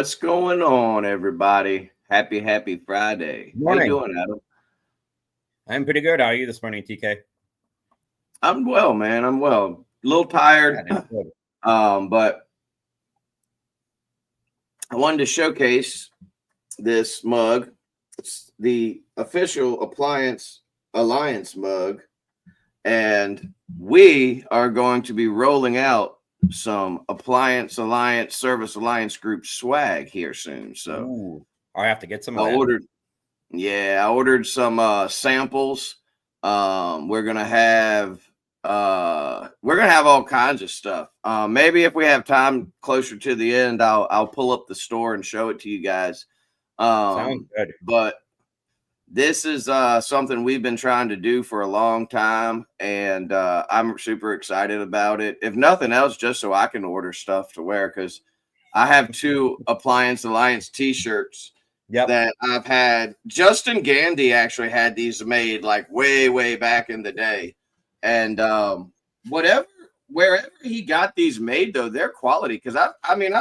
What's going on, everybody? Happy Friday. Good How you morning. doing, Adam? I'm pretty good. How are you this morning, TK? I'm well, man. I'm well. A little tired, That is good. but I wanted to showcase this mug. It's the official appliance alliance mug, and we are going to be rolling out some appliance alliance service alliance group swag here soon. So Ooh, I have to get some I of that. ordered Yeah, I ordered some samples. We're gonna have all kinds of stuff. Maybe if we have time closer to the end, I'll pull up the store and show it to you guys. Sounds good. But this is something we've been trying to do for a long time, and I'm super excited about it. If nothing else, just so I can order stuff to wear, because I have two Appliance Alliance t-shirts Yep. that I've had. Justin Gandy actually had these made like way back in the day. And whatever wherever he got these made though, they're quality. Because I've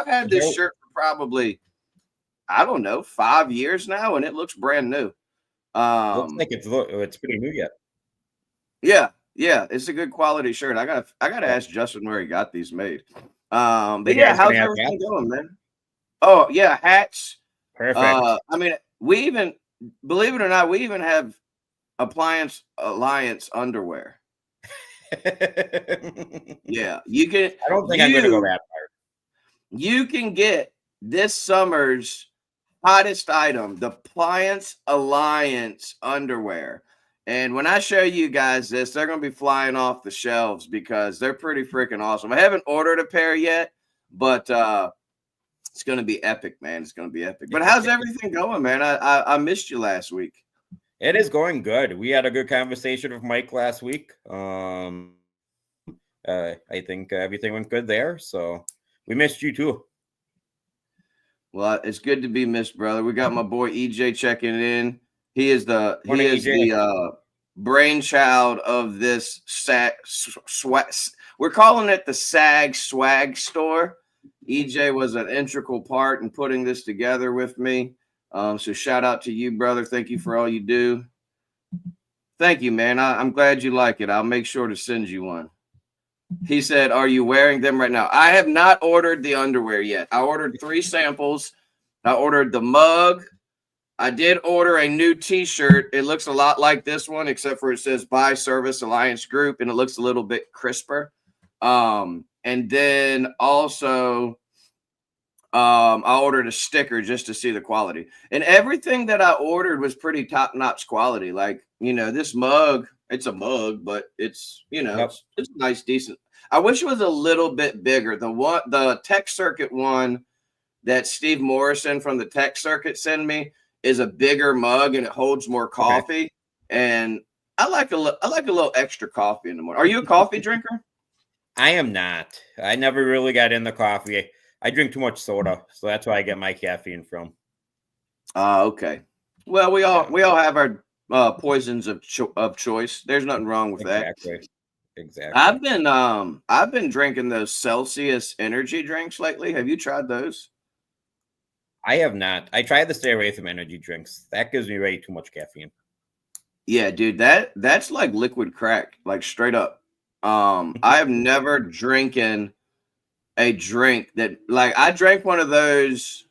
had this Nope. shirt for probably, I don't know, 5 years now, and it looks brand new. Looks like Um it's pretty new yet. yeah, it's a good quality shirt. I gotta Yep. ask Justin where he got these made. You But yeah, guys gonna how's have everything hats? going, man? Oh yeah, hats. Perfect. I mean, we even, believe it or not, we even have Appliance Alliance underwear. I Yeah, you can don't think I'm gonna go you that far. you can get this summer's hottest item, the Appliance Alliance underwear. And when I show you guys this, they're going to be flying off the shelves because they're pretty freaking awesome. I haven't ordered a pair yet, but it's going to be epic, man. It's going to be epic. But how's everything going, man? I missed you last week. It is going good. We had a good conversation with Mike last week. I think everything went good there. So we missed you too. Well, it's good to be missed, brother. We got my boy EJ checking in. He is the he Morning, is EJ. the brainchild of this swag. We're calling it the SAG Swag Store. EJ was an integral part in putting this together with me. So shout out to you, brother. Thank you for all you do. Thank you, man. I'm glad you like it. I'll make sure to send you one. He said, "Are you wearing them right now?" I have not ordered the underwear yet. I ordered 3 samples. I ordered the mug. I did order a new t-shirt. It looks a lot like this one, except for it says Buy Service Alliance Group, and it looks a little bit crisper. And then also I ordered a sticker just to see the quality. And everything that I ordered was pretty top-notch quality. Like, this mug, it's a mug, but it's, Yep. it's nice, decent. I wish it was a little bit bigger. The Tech Circuit one that Steve Morrison from the Tech Circuit sent me is a bigger mug and it holds more Okay. coffee. And I like a little extra coffee in the morning. Are you a coffee drinker? I am not. I never really got into coffee. I drink too much soda, so that's why I get my caffeine from. Okay. Well, we all Yeah, we all have our poisons of choice. There's nothing wrong with that. exactly. Exactly. I've been drinking those Celsius energy drinks lately. Have you tried those? I have not. I tried to stay away from energy drinks. That gives me way too much caffeine. Yeah, dude, that's like liquid crack, like straight up. I have never drinking a drink that, like, I drank one of those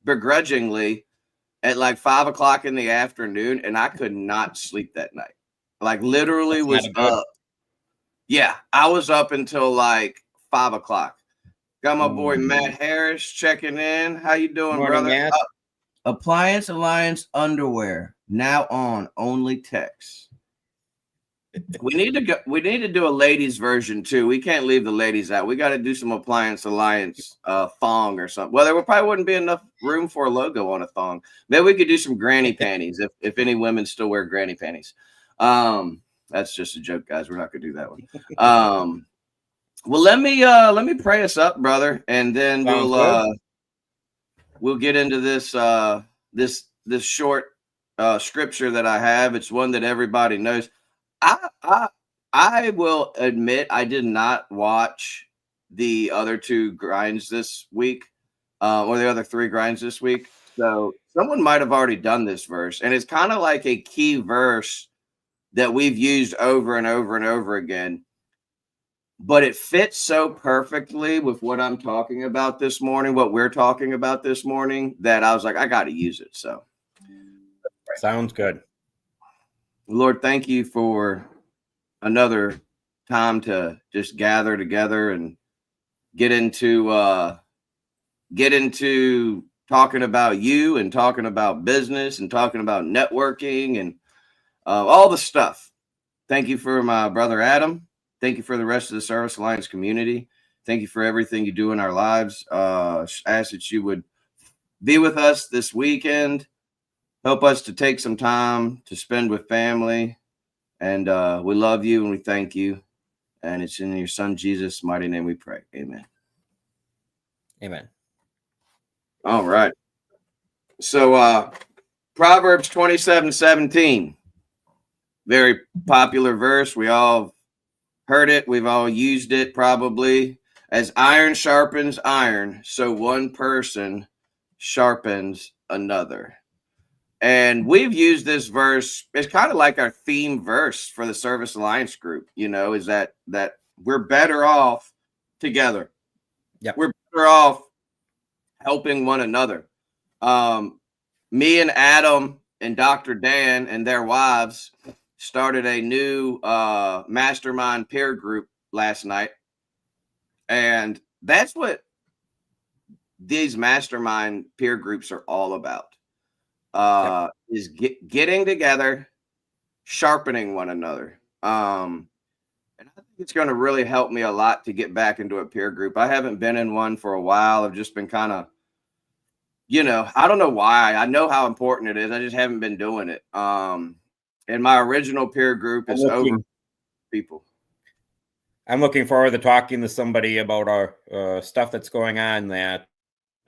begrudgingly at like 5 o'clock in the afternoon, and I could not sleep that night. Like literally That's not was a good. up. Yeah, I was up until like 5 o'clock. Got my boy Ooh. Matt Harris checking in. How you Good doing, morning, brother? Matt. Appliance Alliance underwear now on only text. We need to do a ladies version too. We can't leave the ladies out. We got to do some Appliance Alliance thong or something. Well, there probably wouldn't be enough room for a logo on a thong. Maybe we could do some granny panties if any women still wear granny panties. That's just a joke, guys. We're not gonna do that one. Well, let me pray us up, brother, and then Sounds good. we'll get into this short scripture that I have. It's one that everybody knows. I I I will admit I did not watch the other two grinds this week. or the other 3 grinds this week. So someone might have already done this verse, and it's kind of like a key verse that we've used over and over and over again. But it fits so perfectly with what I'm talking about this morning, what we're talking about this morning, that I was like, I got to use it. So, Sounds good. Lord, thank you for another time to just gather together and get into talking about you and talking about business and talking about networking and all the stuff. Thank you for my brother Adam. Thank you for the rest of the Service Alliance community. Thank you for everything you do in our lives. I ask that you would be with us this weekend. Help us to take some time to spend with family. And we love you and we thank you. And it's in your son Jesus' mighty name we pray. Amen. Amen. All right. So Proverbs 27:17. Very popular verse. We all heard it. We've all used it probably. As iron sharpens iron, so one person sharpens another. And we've used this verse. It's kind of like our theme verse for the Service Alliance group, is that we're better off together. Yep. We're better off helping one another. Me and Adam and Dr. Dan and their wives started a new mastermind peer group last night. And that's what these mastermind peer groups are all about. Is getting together, sharpening one another. And I think it's going to really help me a lot to get back into a peer group. I haven't been in one for a while. I've just been kind of, I don't know why. I know how important it is. I just haven't been doing it. And my original peer group is over people. I'm looking forward to talking to somebody about our stuff that's going on that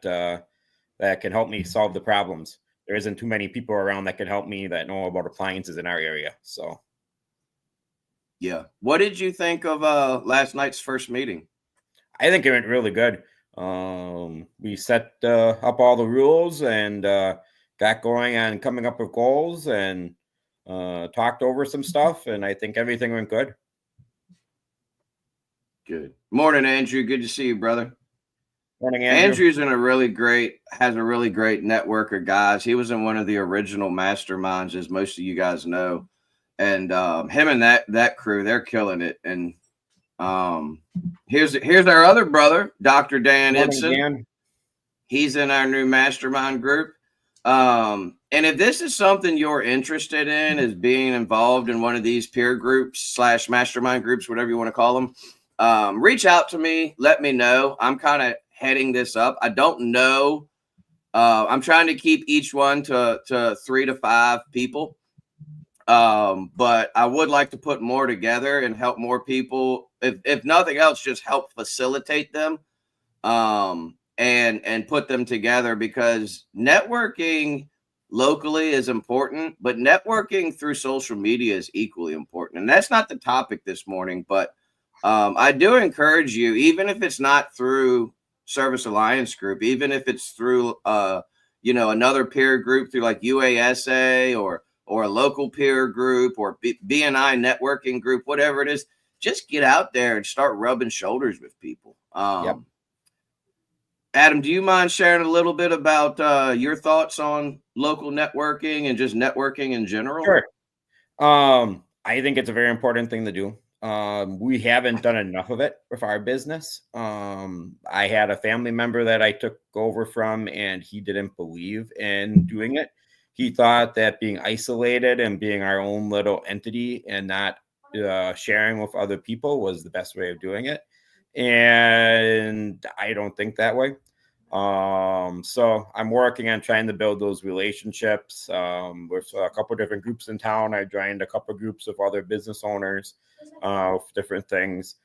can help me solve the problems. There isn't too many people around that can help me that know about appliances in our area. So, yeah. What did you think of last night's first meeting? I think it went really good. We set up all the rules and got going on coming up with goals and talked over some stuff, and I think everything went good. Good morning, Andrew. Good to see you, brother. Morning, Andrew. Andrew's has a really great network of guys. He was in one of the original masterminds, as most of you guys know. And him and that crew, they're killing it. And here's our other brother, Dr. Dan Ibsen. Dan. He's in our new mastermind group. And if this is something you're interested in, is being involved in one of these peer groups / mastermind groups, whatever you want to call them, reach out to me. Let me know. I'm kind of heading this up. I don't know. I'm trying to keep each one to 3 to 5 people. But I would like to put more together and help more people. If nothing else, just help facilitate them. And put them together, because networking locally is important, but networking through social media is equally important. And that's not the topic this morning, but I do encourage you, even if it's not through Service Alliance group, even if it's through another peer group through like UASA or a local peer group or BNI networking group, whatever it is, just get out there and start rubbing shoulders with people. Yep. Adam, do you mind sharing a little bit about your thoughts on local networking and just networking in general? Sure. I think it's a very important thing to do. We haven't done enough of it with our business. I had a family member that I took over from, and he didn't believe in doing it. He thought that being isolated and being our own little entity and not sharing with other people was the best way of doing it. And I don't think that way. So I'm working on trying to build those relationships with a couple of different groups in town. I joined a couple of groups of other business owners with different things.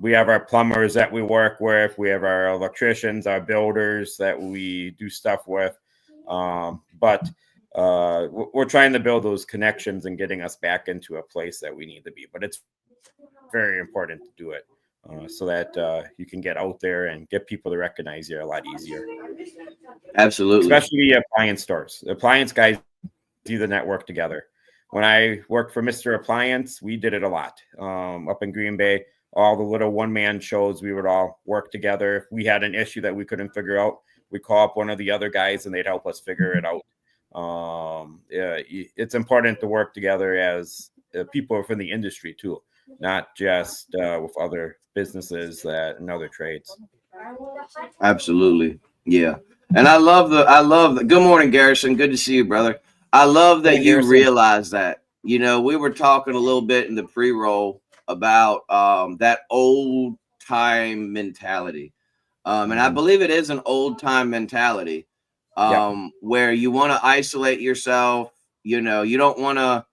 We have our plumbers that we work with. We have our electricians, our builders that we do stuff with. But we're trying to build those connections and getting us back into a place that we need to be. But it's very important to do it. so that you can get out there and get people to recognize you a lot easier. Absolutely. Especially the appliance stores. The appliance guys do the network together. When I worked for Mr. Appliance, we did it a lot. Up in Green Bay, all the little one-man shows, we would all work together. If we had an issue that we couldn't figure out, we'd call up one of the other guys and they'd help us figure it out. It's important to work together as people from the industry too, not just with other businesses and other trades. Absolutely. Yeah. And I love the good morning, Garrison. Good to see you, brother. I love that you realize that. You know, we were talking a little bit in the pre-roll about that old time mentality. And I believe it is an old time mentality where you want to isolate yourself. You know, you don't want to,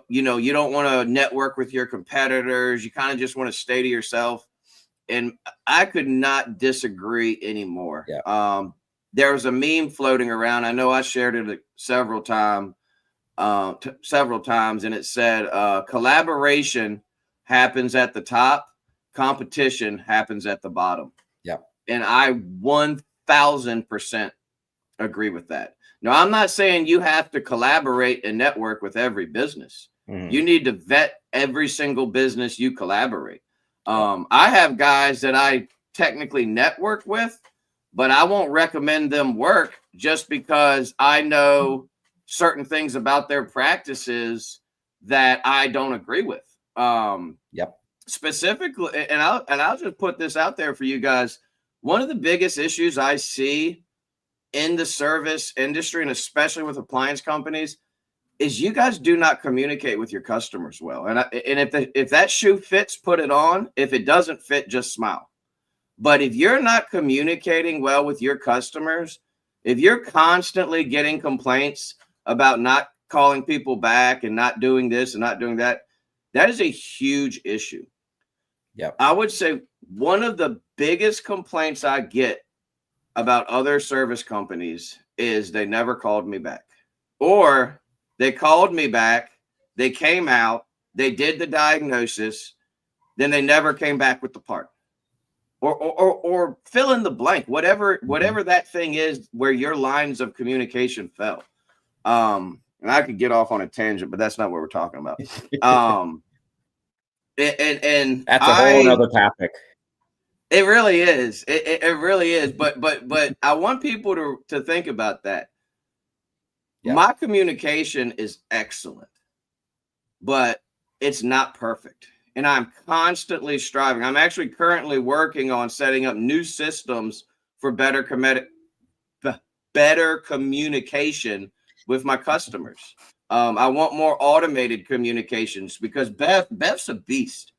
you don't want to network with your competitors. You kind of just want to stay to yourself. And I could not disagree anymore. Yeah. There was a meme floating around. I know I shared it several times, and it said, collaboration happens at the top, competition happens at the bottom. Yeah. And I 1000% agree with that. Now, I'm not saying you have to collaborate and network with every business. You need to vet every single business you collaborate. I have guys that I technically network with, but I won't recommend them work just because I know certain things about their practices that I don't agree with. Specifically, and I'll just put this out there for you guys. One of the biggest issues I see in the service industry, and especially with appliance companies, is you guys do not communicate with your customers well. And if that shoe fits, put it on. If it doesn't fit, just smile. But if you're not communicating well with your customers, if you're constantly getting complaints about not calling people back and not doing this and not doing that, that is a huge issue. Yep. I would say one of the biggest complaints I get about other service companies is they never called me back, or they called me back, they came out, they did the diagnosis, then they never came back with the part. Or fill in the blank, whatever that thing is where your lines of communication fell. And I could get off on a tangent, but that's not what we're talking about. And that's a whole other topic. It really is. It really is. But I want people to think about that. Yeah. My communication is excellent, but it's not perfect. And I'm constantly striving. I'm actually currently working on setting up new systems for better communication with my customers. I want more automated communications because Beth's a beast.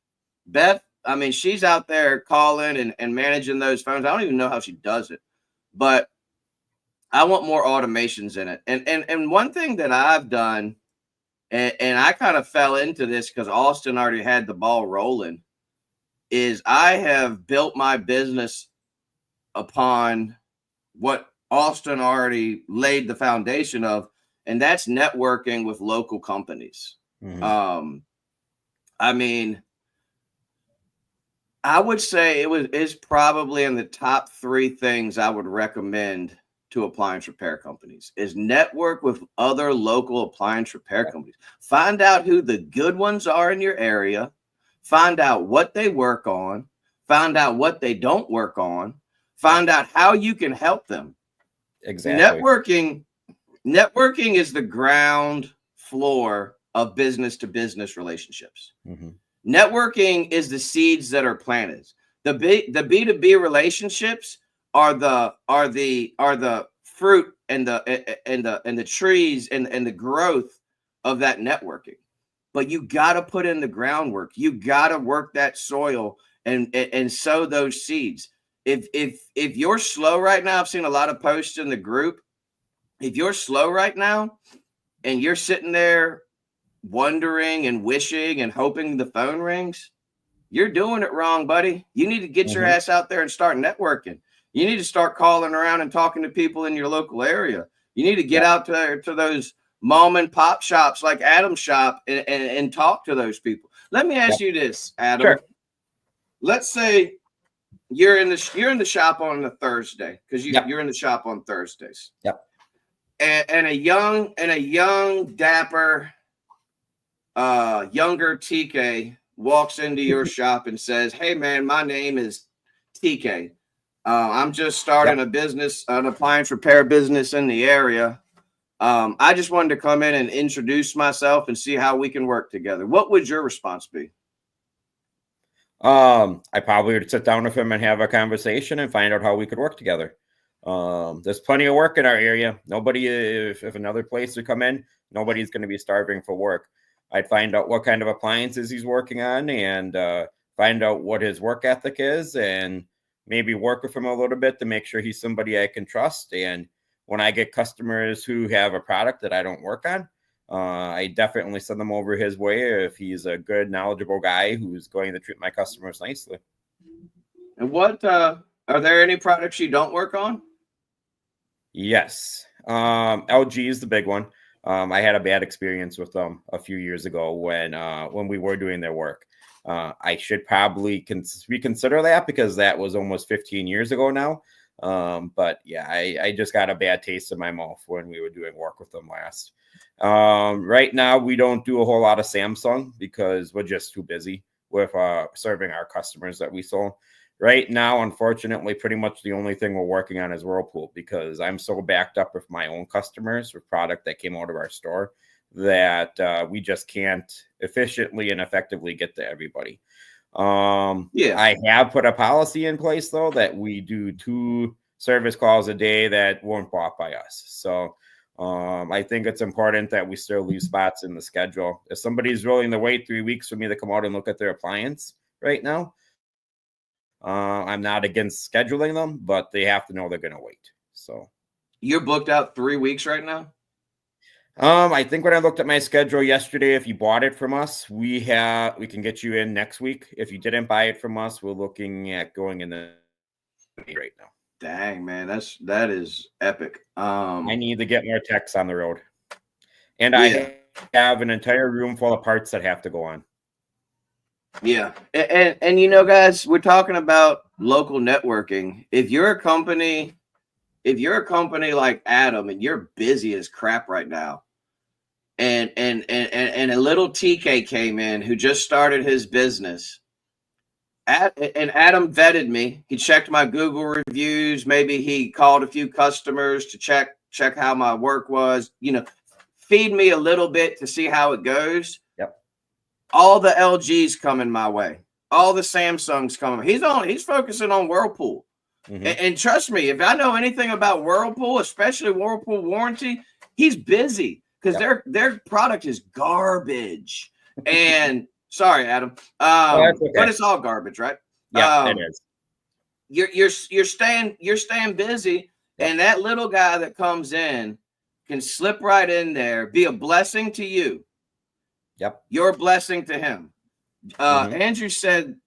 Beth, I mean, she's out there calling and managing those phones. I don't even know how she does it, but I want more automations in it. And one thing that I've done, and I kind of fell into this because Austin already had the ball rolling, is I have built my business upon what Austin already laid the foundation of, and that's networking with local companies. I mean, I would say it's probably in the top 3 things I would recommend to appliance repair companies is network with other local appliance repair companies. Find out who the good ones are in your area. Find out what they work on. Find out what they don't work on. Find out how you can help them. Exactly. Networking is the ground floor of business to business relationships. Networking is the seeds that are planted. The B2B relationships are the fruit and the trees and the growth of that networking. But you got to put in the groundwork. You got to work that soil and sow those seeds. If you're slow right now, I've seen a lot of posts in the group. If you're slow right now and you're sitting there wondering and wishing and hoping the phone rings, you're doing it wrong, buddy. You need to get your ass out there and start networking. You need to start calling around and talking to people in your local area. You need to get out to those mom and pop shops like Adam's shop and talk to those people. Let me ask you this, Adam. Sure. let's say you're in the shop on a Thursday, because you're in the shop on Thursdays. Yep. And a young dapper younger TK walks into your shop and says, "Hey man, my name is TK. I'm just starting a business, an appliance repair business in the area. I just wanted to come in and introduce myself and see how we can work together." What would your response be? I probably would sit down with him and have a conversation and find out how we could work together. There's plenty of work in our area. Nobody, if another place would come in, nobody's going to be starving for work. I'd find out what kind of appliances he's working on and find out what his work ethic is, and maybe work with him a little bit to make sure he's somebody I can trust. And when I get customers who have a product that I don't work on, I definitely send them over his way if he's a good, knowledgeable guy who's going to treat my customers nicely. And what are there any products you don't work on? Yes. LG is the big one. I had a bad experience with them a few years ago when we were doing their work. I should probably reconsider that because that was almost 15 years ago now. But yeah, I just got a bad taste in my mouth when we were doing work with them last. Right now, we don't do a whole lot of Samsung because we're just too busy with serving our customers that we sold. Right now, unfortunately, pretty much the only thing we're working on is Whirlpool because I'm so backed up with my own customers with product that came out of our store that we just can't efficiently and effectively get to everybody. I have put a policy in place, though, that we do 2 service calls a day that weren't bought by us. So I think it's important that we still leave spots in the schedule. If somebody's willing to wait 3 weeks for me to come out and look at their appliance right now, I'm not against scheduling them, but they have to know they're going to wait. So you're booked out 3 weeks right now? I think when I looked at my schedule yesterday, if you bought it from us, we can get you in next week. If you didn't buy it from us, we're looking at going in the right now. Dang, man, that is epic. I need to get more techs on the road, and I have an entire room full of parts that have to go on. Yeah. And you know, guys, we're talking about local networking. If you're a company like Adam and you're busy as crap right now, and a little TK came in who just started his business, and Adam vetted me. He checked my Google reviews. Maybe he called a few customers to check how my work was, feed me a little bit to see how it goes. Yep. All the LGs coming my way. All the Samsungs coming. He's focusing on Whirlpool. Mm-hmm. And trust me, if I know anything about Whirlpool, especially Whirlpool warranty, he's busy because their product is garbage. And sorry, Adam, okay. But it's all garbage, right? Yeah, it is. You're staying busy, and that little guy that comes in can slip right in there, be a blessing to you. Yep. You're a blessing to him. Andrew said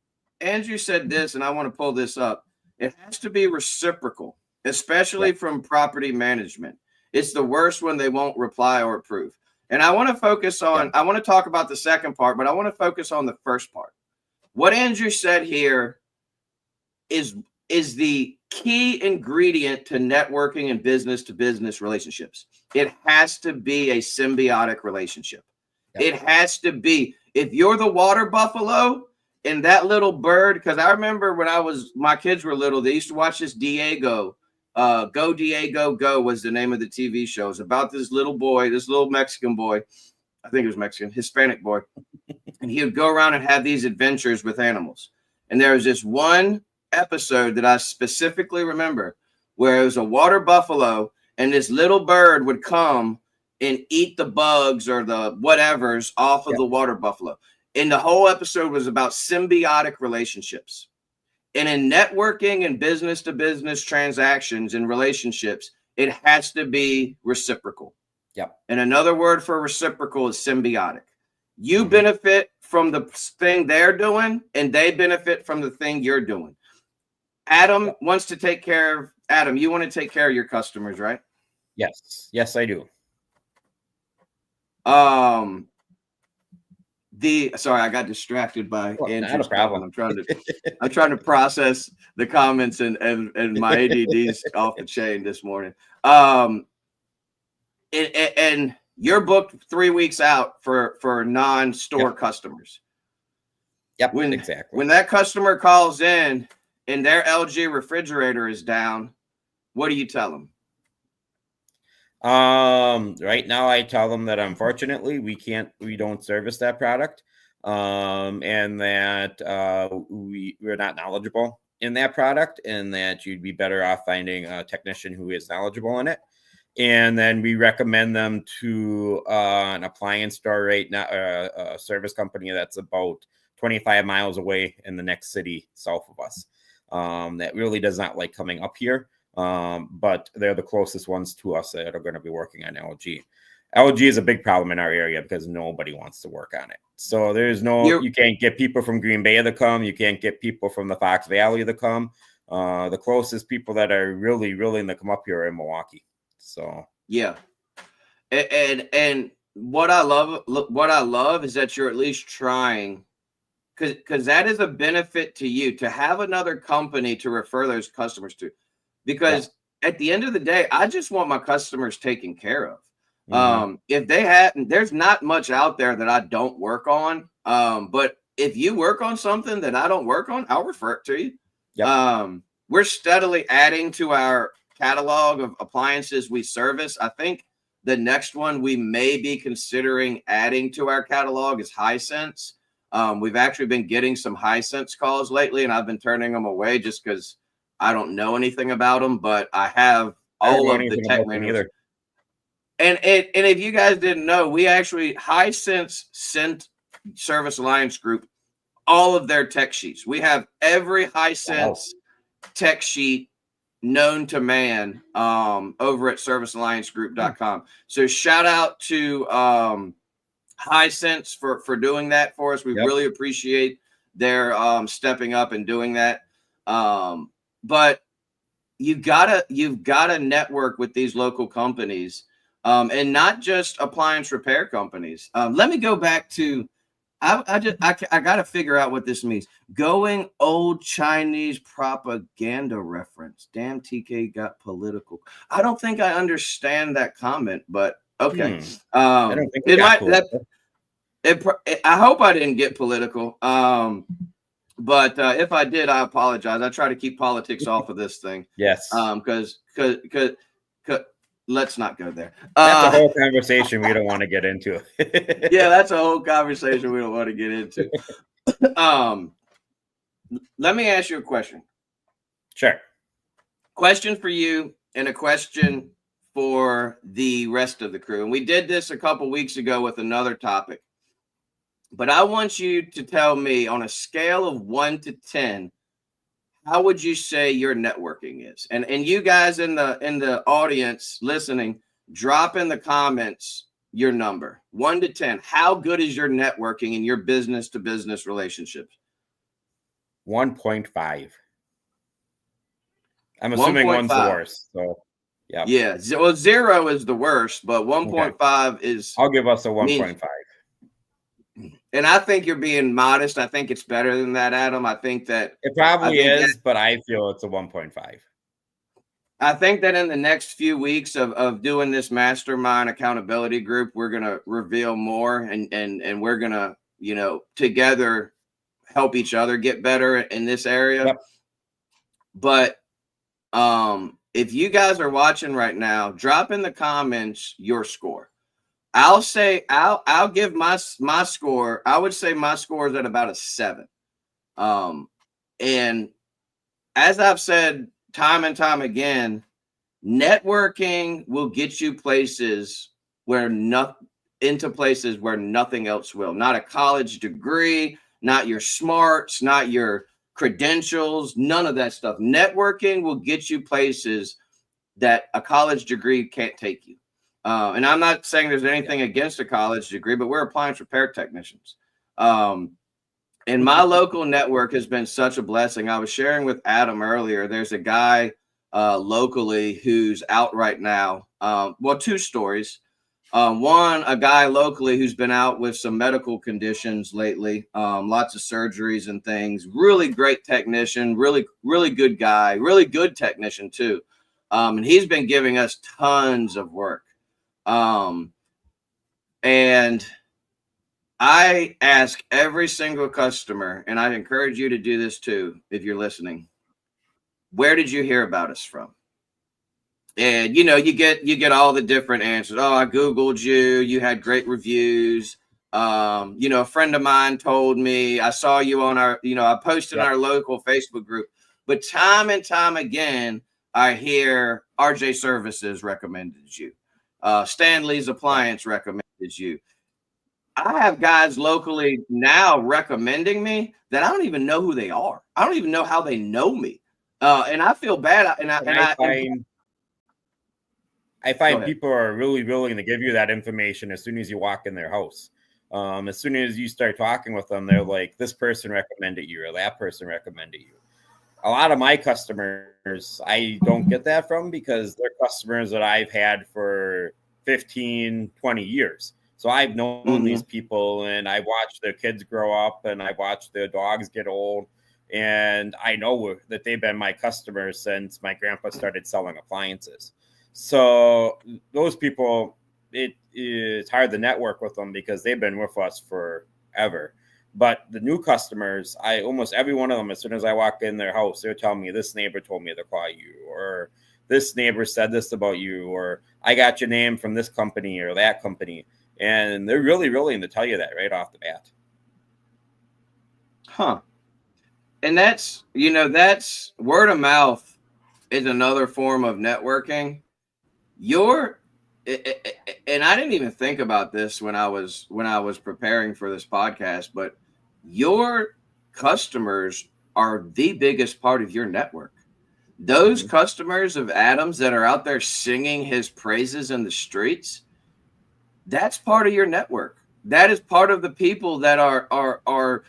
this, and I want to pull this up. It has to be reciprocal, especially from property management. It's the worst when they won't reply or approve. And I want to focus on, I want to talk about the second part, but I want to focus on the first part. What Andrew said here is the key ingredient to networking and business-to-business relationships. It has to be a symbiotic relationship. It has to be. If you're the water buffalo and that little bird, because I remember when my kids were little, they used to watch this Diego. Go Diego Go was the name of the TV show. It's about this little boy, this little Mexican boy. I think it was Mexican, Hispanic boy. And he would go around and have these adventures with animals. And there was this one episode that I specifically remember where it was a water buffalo and this little bird would come and eat the bugs or the whatevers off of the water buffalo. And the whole episode was about symbiotic relationships. And in networking and business-to-business transactions and relationships, it has to be reciprocal. Yep. And another word for reciprocal is symbiotic. You benefit from the thing they're doing, and they benefit from the thing you're doing. Adam wants to take care of Adam. You want to take care of your customers, right? Yes. Yes, I do. Sorry, I got distracted by Well, not a Andrew's problem. calling. I'm trying to process the comments and my ADD's off the chain this morning. And you're booked 3 weeks out for non-store customers. Yep, exactly. When that customer calls in and their LG refrigerator is down, what do you tell them? Right now I tell them that unfortunately we don't service that product. And that we're not knowledgeable in that product, and that you'd be better off finding a technician who is knowledgeable in it. And then we recommend them to an appliance store, right now, a service company that's about 25 miles away in the next city south of us. That really does not like coming up here, but they're the closest ones to us that are going to be working on LG. LG is a big problem in our area because nobody wants to work on it. So there's you can't get people from Green Bay to come. You can't get people from the Fox Valley to come. The closest people that are really willing to come up here are in Milwaukee. So yeah, and what I love is that you're at least trying, because that is a benefit to you to have another company to refer those customers to. Because at the end of the day, I just want my customers taken care of. If they hadn't, there's not much out there that I don't work on. But if you work on something that I don't work on, I'll refer it to you. Yep. We're steadily adding to our catalog of appliances we service. I think the next one we may be considering adding to our catalog is Hisense. We've actually been getting some Hisense calls lately, and I've been turning them away just because I don't know anything about them, but I have all of the tech manuals. And if you guys didn't know, we actually Hisense sent Service Alliance Group all of their tech sheets. We have every Hisense tech sheet known to man over at servicealliancegroup.com. So shout out to Hisense for doing that for us. We really appreciate their stepping up and doing that. But you've gotta network with these local companies. And not just appliance repair companies. Let me go back to, I got to figure out what this means. Going old Chinese propaganda reference. Damn, TK got political. I don't think I understand that comment, but okay. I don't think it might. I hope I didn't get political. But if I did, I apologize. I try to keep politics off of this thing. Yes. Because let's not go there. That's a whole conversation we don't want to get into. Yeah, that's a whole conversation we don't want to get into. Let me ask you a question. Sure. Question for you and a question for the rest of the crew. And we did this a couple weeks ago with another topic. But I want you to tell me on a scale of 1 to 10, how would you say your networking is? And you guys in the audience listening, drop in the comments your number. 1 to 10. How good is your networking in your business to business relationships? 1.5. I'm assuming 1's the worst. So yeah. Well, 0 is the worst, but 1.5 is. I'll give us a 1.5. And I think you're being modest. I think it's better than that, Adam. I think that it probably is, but I feel it's a 1.5. I think that in the next few weeks of doing this mastermind accountability group, we're gonna reveal more and we're gonna, together help each other get better in this area. Yep. But if you guys are watching right now, drop in the comments your score. I'll give my score. I would say my score is at about a 7. And as I've said time and time again, networking will get you places where places where nothing else will. Not a college degree, not your smarts, not your credentials, none of that stuff. Networking will get you places that a college degree can't take you. And I'm not saying there's anything against a college degree, but we're appliance repair technicians. And my local network has been such a blessing. I was sharing with Adam earlier. There's a guy locally who's out right now. Well, 2 stories. One, a guy locally who's been out with some medical conditions lately, lots of surgeries and things. Really great technician, really good guy, really good technician too. And he's been giving us tons of work. And I ask every single customer, and I encourage you to do this too if you're listening. Where did you hear about us from? And you get all the different answers. Oh, I Googled you, you had great reviews. A friend of mine told me, I saw you on our, I posted in our local Facebook group. But time and time again, I hear RJ Services recommended you. Stanley's Appliance recommended you. I have guys locally now recommending me that I don't even know who they are. I don't even know how they know me. And I feel bad. I find people are really willing to give you that information as soon as you walk in their house. As soon as you start talking with them, they're like, this person recommended you or that person recommended you. A lot of my customers, I don't get that from because they're customers that I've had for 15, 20 years. So I've known these people and I watched their kids grow up and I watched their dogs get old. And I know that they've been my customers since my grandpa started selling appliances. So those people, it's hard to network with them because they've been with us forever. But the new customers, almost every one of them, as soon as I walk in their house, they're telling me this neighbor told me to call you, or this neighbor said this about you, or I got your name from this company or that company. And they're really willing to tell you that right off the bat. Huh. And that's word of mouth is another form of networking. And I didn't even think about this when I was preparing for this podcast, but your customers are the biggest part of your network. Those customers of Adam's that are out there singing his praises in the streets, that's part of your network. That is part of the people that are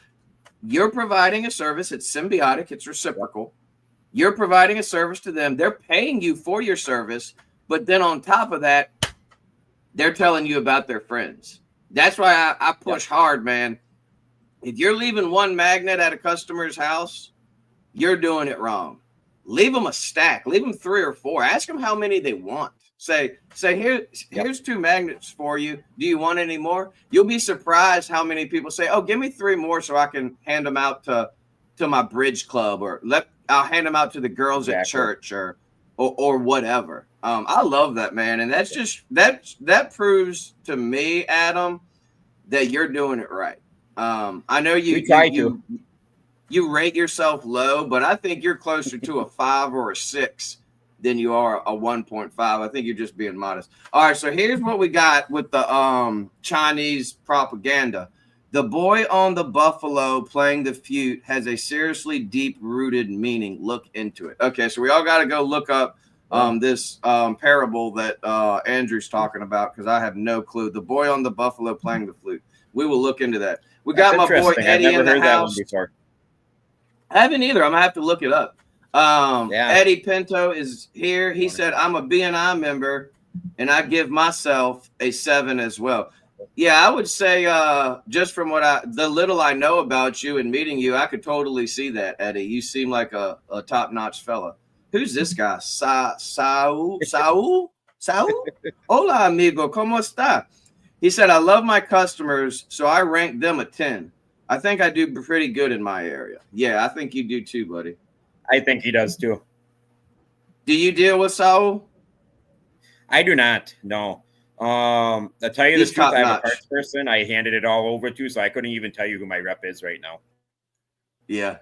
you're providing a service. It's symbiotic. It's reciprocal. You're providing a service to them. They're paying you for your service. But then on top of that, they're telling you about their friends. That's why I push hard, man. If you're leaving one magnet at a customer's house, you're doing it wrong. Leave them a stack. Leave them 3 or 4. Ask them how many they want. Say here's 2 magnets for you. Do you want any more? You'll be surprised how many people say, oh, give me 3 more so I can hand them out to my bridge club, or I'll hand them out to the girls at church or whatever. I love that, man. And that's just that proves to me, Adam, that you're doing it right. I know you rate yourself low, but I think you're closer to a 5 or a 6 than you are a 1.5. I think you're just being modest. All right, so here's what we got with the Chinese propaganda. The boy on the buffalo playing the flute has a seriously deep-rooted meaning. Look into it. Okay, so we all got to go look up this parable that Andrew's talking about, because I have no clue. The boy on the buffalo playing the flute. We will look into that. We got my boy Eddie in the house. I haven't either. I'm going to have to look it up. Eddie Pinto is here. He said, I'm a BNI member, and I give myself a 7 as well. Yeah, I would say just from the little I know about you and meeting you, I could totally see that, Eddie. You seem like a top-notch fella. Who's this guy? Saul? Hola, amigo. ¿Cómo está? He said, I love my customers, so I rank them a 10. I think I do pretty good in my area. Yeah, I think you do too, buddy. I think he does too. Do you deal with Saul? I do not. No. I'll tell you the truth. I have a parts person I handed it all over to, so I couldn't even tell you who my rep is right now. Yeah.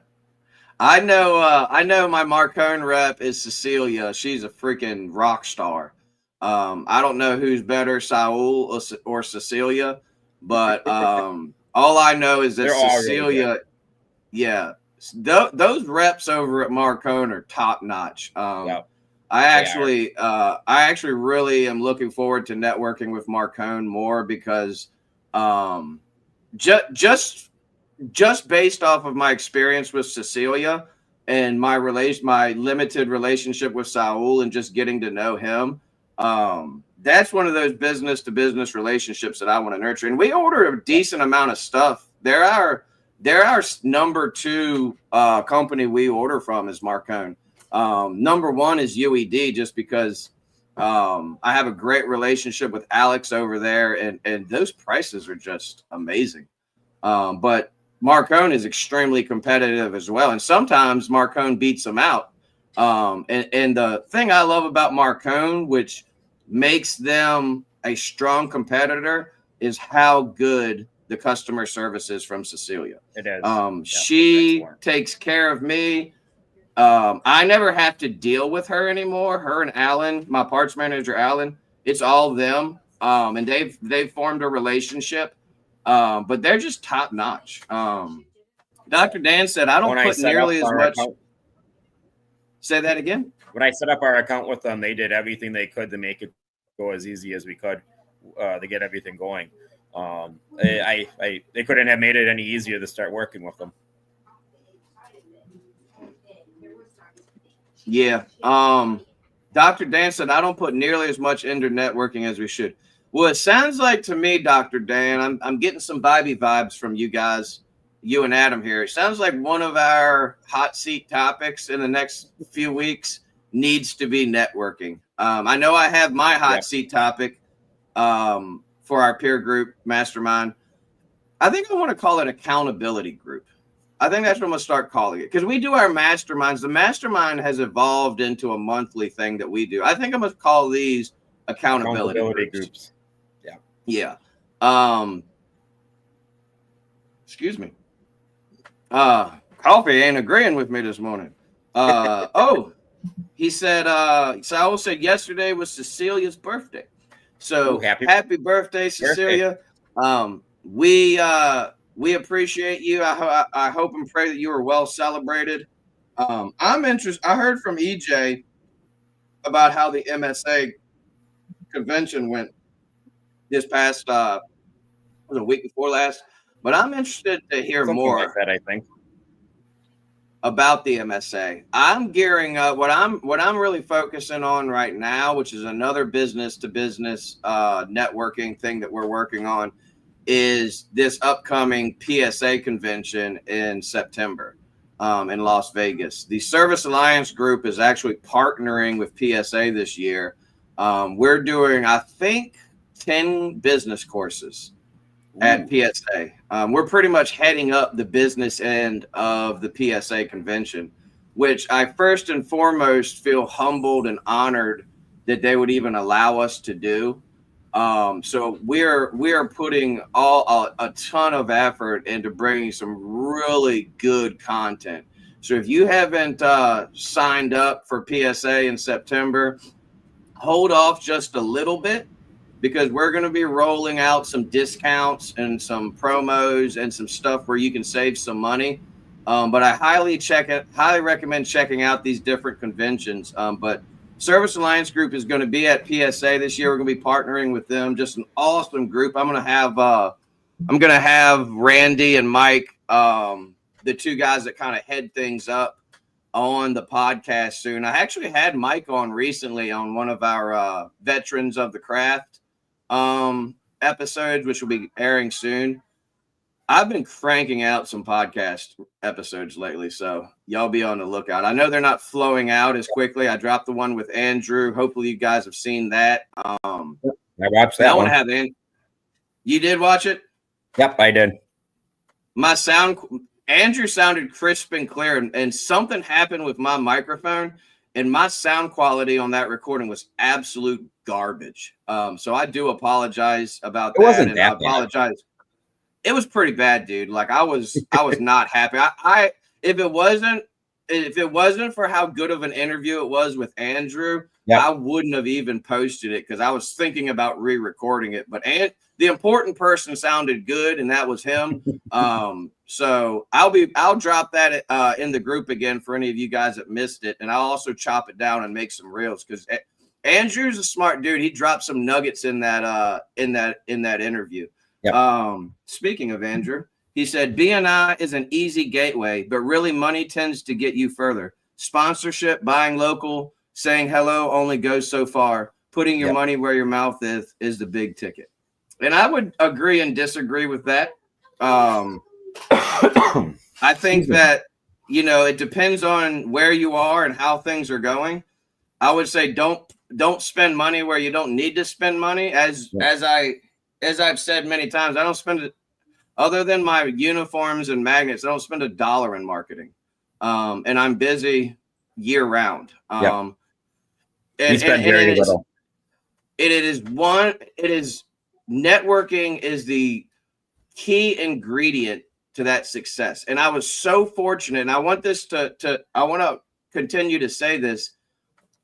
I know my Marcone rep is Cecilia. She's a freaking rock star. I don't know who's better, Saul or Cecilia, but all I know is that Cecilia, really, yeah, those reps over at Marcone are top notch. I actually really am looking forward to networking with Marcone more, because just based off of my experience with Cecilia and my limited relationship with Saul and just getting to know him, that's one of those business to business relationships that I want to nurture. And we order a decent amount of stuff. They're our number 2 company we order from is Marcone. Number 1 is UED, just because I have a great relationship with Alex over there, and those prices are just amazing. But Marcone is extremely competitive as well, and sometimes Marcone beats them out. And the thing I love about Marcone, which makes them a strong competitor, is how good the customer service is from Cecilia. It is. She takes care of me. I never have to deal with her anymore. Her and Alan, my parts manager, Alan, it's all them. And they've formed a relationship. But they're just top notch. Dr. Dan said, I don't put nearly as much. Say that again. When I set up our account with them, they did everything they could to make it go as easy as we could to get everything going. They couldn't have made it any easier to start working with them. Yeah. Dr. Dan said, I don't put nearly as much into networking as we should. Well, it sounds like to me, Dr. Dan, I'm getting some vibes from you guys, you and Adam here. It sounds like one of our hot seat topics in the next few weeks needs to be networking. I know I have my hot seat topic for our peer group mastermind. I think I want to call it accountability group. I think that's what I'm going to start calling it, because we do our masterminds. The mastermind has evolved into a monthly thing that we do. I think I'm going to call these accountability groups. Yeah. Excuse me. Coffee ain't agreeing with me this morning. He said, Saul said yesterday was Cecilia's birthday. So happy birthday, Cecilia. We appreciate you. I hope and pray that you are well celebrated. I'm interested. I heard from EJ about how the MSA convention went this past was a week before last, but I'm interested to hear more like that, I think, about the MSA. I'm gearing up. What I'm really focusing on right now, which is another business to business networking thing that we're working on, is this upcoming PSA convention in September in Las Vegas. The Service Alliance Group is actually partnering with PSA this year. We're doing, I think, 10 business courses at PSA. We're pretty much heading up the business end of the PSA convention, which I first and foremost feel humbled and honored that they would even allow us to do. So we're putting a ton of effort into bringing some really good content. So if you haven't signed up for PSA in September, hold off just a little bit, because we're going to be rolling out some discounts and some promos and some stuff where you can save some money. But I highly recommend checking out these different conventions. But Service Alliance Group is going to be at PSA this year. We're going to be partnering with them. Just an awesome group. I'm going to have Randy and Mike, the two guys that kind of head things up, on the podcast soon. I actually had Mike on recently on one of our Veterans of the Craft episodes, which will be airing soon. I've been cranking out some podcast episodes lately, so y'all be on the lookout. I know they're not flowing out as quickly. I dropped the one with Andrew. Hopefully you guys have seen that. I watched that one. You did watch it? Yep, I did. Andrew sounded crisp and clear, and something happened with my microphone, and my sound quality on that recording was absolute garbage. So I do apologize about that. Wasn't that I apologize. It was pretty bad, dude. Like I was not happy. If it wasn't for how good of an interview it was with Andrew, I wouldn't have even posted it, because I was thinking about re-recording it. But the important person sounded good, and that was him. So I'll drop that in the group again for any of you guys that missed it, and I'll also chop it down and make some reels, because Andrew's a smart dude. He dropped some nuggets in that interview. Yep. Speaking of Andrew, he said BNI is an easy gateway, but really money tends to get you further. Sponsorship, buying local, saying hello only goes so far. putting your money where your mouth is the big ticket. And I would agree and disagree with that. I think that, it depends on where you are and how things are going. I would say don't spend money where you don't need to spend money. As I've said many times, I don't spend it other than my uniforms and magnets. I don't spend $1 in marketing. And I'm busy year round. You spend very little. It is networking is the key ingredient to that success. And I was so fortunate, and I want to continue to say this.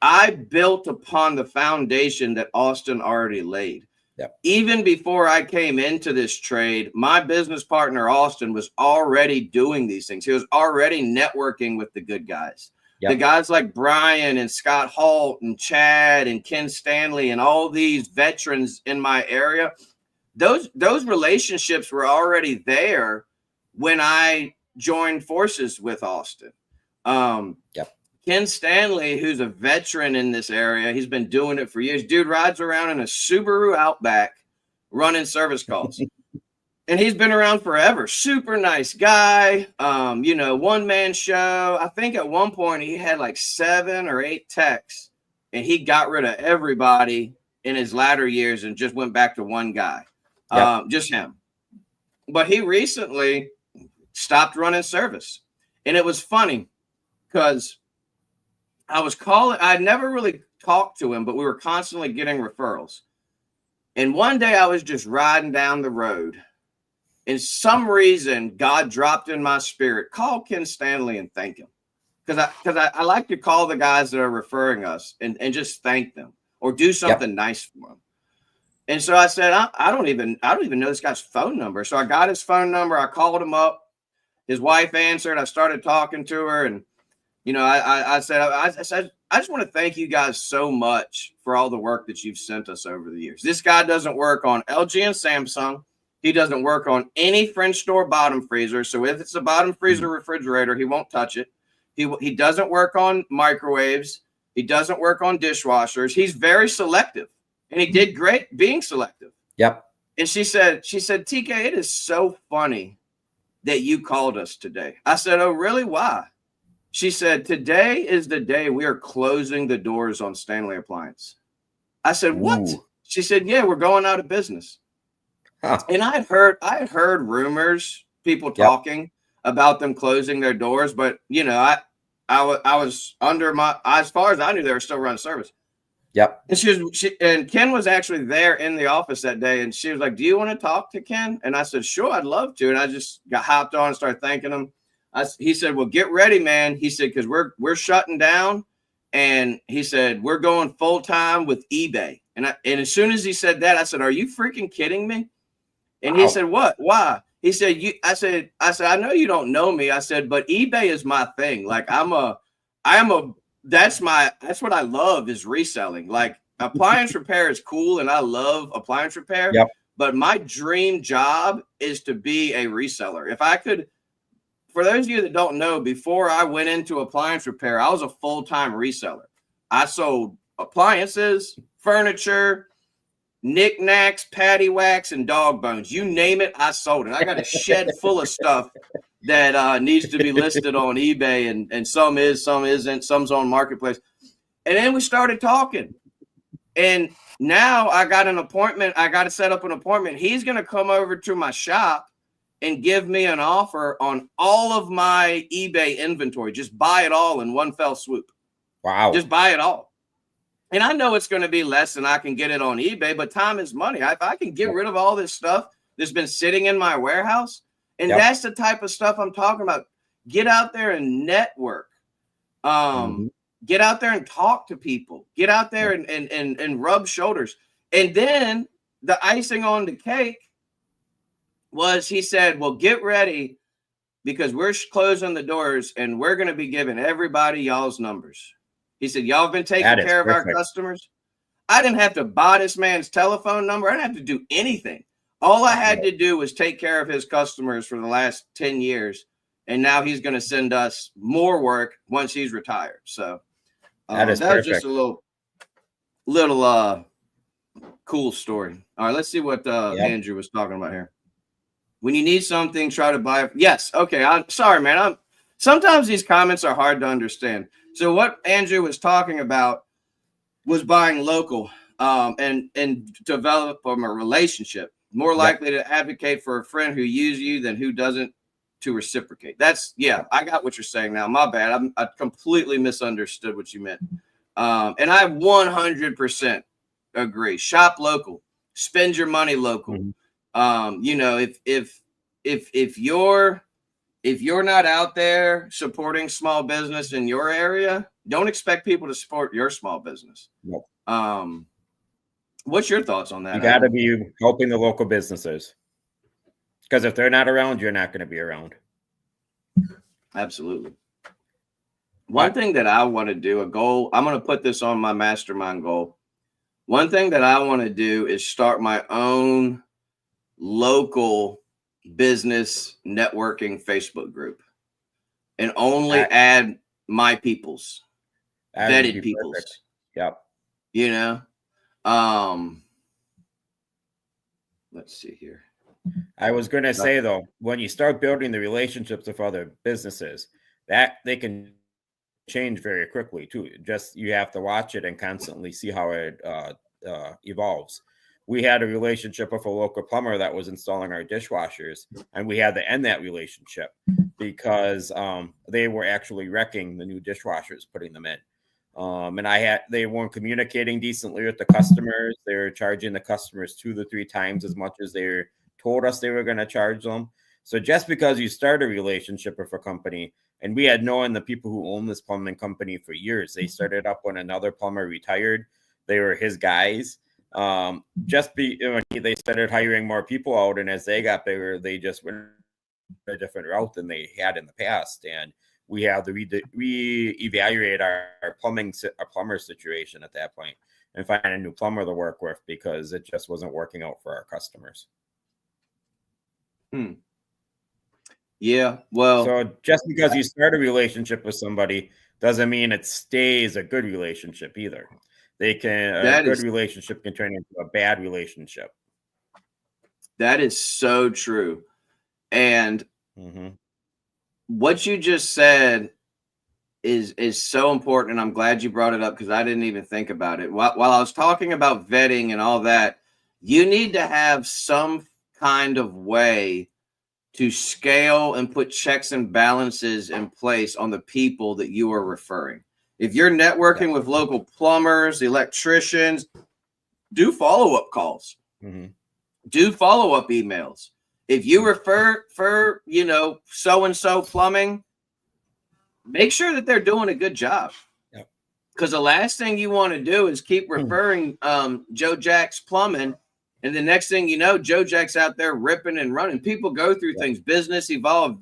I built upon the foundation that Austin already laid. Yep. Even before I came into this trade, my business partner, Austin, was already doing these things. He was already networking with the good guys. Yep. The guys like Brian and Scott Holt and Chad and Ken Stanley and all these veterans in my area, those relationships were already there when I joined forces with Austin. Ken Stanley, who's a veteran in this area, he's been doing it for years. Dude rides around in a Subaru Outback running service calls. And he's been around forever. Super nice guy. One-man show. I think at one point he had like 7 or 8 techs, and he got rid of everybody in his latter years and just went back to one guy. Just him. But he recently stopped running service. And it was funny because I never really talked to him, but we were constantly getting referrals. And one day I was just riding down the road. And some reason God dropped in my spirit, call Ken Stanley and thank him. Because I like to call the guys that are referring us and just thank them or do something nice for them. And so I said, I don't even know this guy's phone number. So I got his phone number. I called him up. His wife answered. I started talking to her, and I said, I just want to thank you guys so much for all the work that you've sent us over the years. This guy doesn't work on LG and Samsung. He doesn't work on any French door bottom freezer. So if it's a bottom freezer refrigerator, he won't touch it. He doesn't work on microwaves. He doesn't work on dishwashers. He's very selective, and he did great being selective. Yep. And she said, TK, it is so funny that you called us today. I said, oh, really? Why? She said, today is the day we are closing the doors on Stanley Appliance. I said, what? Ooh. She said, yeah, we're going out of business. Huh. And I had heard rumors, people talking about them closing their doors, but I was under as far as I knew, they were still running service. Yep. And and Ken was actually there in the office that day, and she was like, do you want to talk to Ken? And I said, sure, I'd love to. And I just got hopped on and started thanking him. He said, well, get ready, man. He said, because we're shutting down. And he said, we're going full time with eBay. And as soon as he said that, I said, are you freaking kidding me? And he said, what? Why? He said, I said, I know you don't know me. I said, but eBay is my thing. Like that's what I love is reselling. Like appliance repair is cool. And I love appliance repair, but my dream job is to be a reseller. If I could, for those of you that don't know, before I went into appliance repair, I was a full-time reseller. I sold appliances, furniture, knickknacks, patty wax, and dog bones. You name it, I sold it. I got a shed full of stuff that needs to be listed on eBay, and some is, some isn't, some's on Marketplace. And then we started talking. And now I got an appointment. I got to set up an appointment. He's going to come over to my shop and give me an offer on all of my eBay inventory. Just buy it all in one fell swoop. Wow. Just buy it all. And I know it's going to be less than I can get it on eBay, but time is money. If I can get rid of all this stuff that's been sitting in my warehouse, and that's the type of stuff I'm talking about. Get out there and network. Get out there and talk to people. Get out there and rub shoulders. And then the icing on the cake was he said, well, get ready because we're closing the doors and we're going to be giving everybody y'all's numbers. He said, y'all have been taking care of our customers. I didn't have to buy this man's telephone number. I didn't have to do anything. All I had to do was take care of his customers for the last 10 years. And now he's going to send us more work once he's retired. So that was just a little little cool story. All right, let's see what Yep. Andrew was talking about here. When you need something, try to buy it. Yes, okay. I'm sorry, man. Sometimes these comments are hard to understand. So what Andrew was talking about was buying local, and develop a relationship. More Yep. likely to advocate for a friend who uses you than who doesn't, to reciprocate. That's, yeah, I got what you're saying now. My bad. I completely misunderstood what you meant. And I 100% agree. Shop local. Spend your money local. You know, if you're not out there supporting small business in your area, don't expect people to support your small business. Yep. What's your thoughts on that? You got to be helping the local businesses, because if they're not around, you're not going to be around. Absolutely. One thing that I want to do, a goal, I'm going to put this on my mastermind goal. One thing that I want to do is start my own local business networking Facebook group and only add my people's, vetted people's. Perfect. Yep. You know, let's see here. I was going to say, though, when you start building the relationships with other businesses, that they can change very quickly too. Just you have to watch it and constantly see how it evolves. We had a relationship with a local plumber that was installing our dishwashers, and we had to end that relationship because they were actually wrecking the new dishwashers, putting them in. And they weren't communicating decently with the customers. They were charging the customers 2 to 3 times as much as they told us they were going to charge them. So just because you start a relationship with a company, and we had known the people who own this plumbing company for years, they started up when another plumber retired. They were his guys. They started hiring more people out, and as they got bigger, they just went a different route than they had in the past. And we have to reevaluate our plumber situation at that point and find a new plumber to work with, because it just wasn't working out for our customers. Yeah, well, so just because you start a relationship with somebody doesn't mean it stays a good relationship either. A good relationship can turn into a bad relationship. That is so true. And what you just said is so important, and I'm glad you brought it up, because I didn't even think about it. While I was talking about vetting and all that, you need to have some kind of way to scale and put checks and balances in place on the people that you are referring. If you're networking with local plumbers, electricians, do follow-up calls. Do follow-up emails. If you refer for, so-and-so plumbing, make sure that they're doing a good job. Because the last thing you want to do is keep referring Joe Jack's Plumbing, and the next thing you know, Joe Jack's out there ripping and running. People go through things. Business evolve.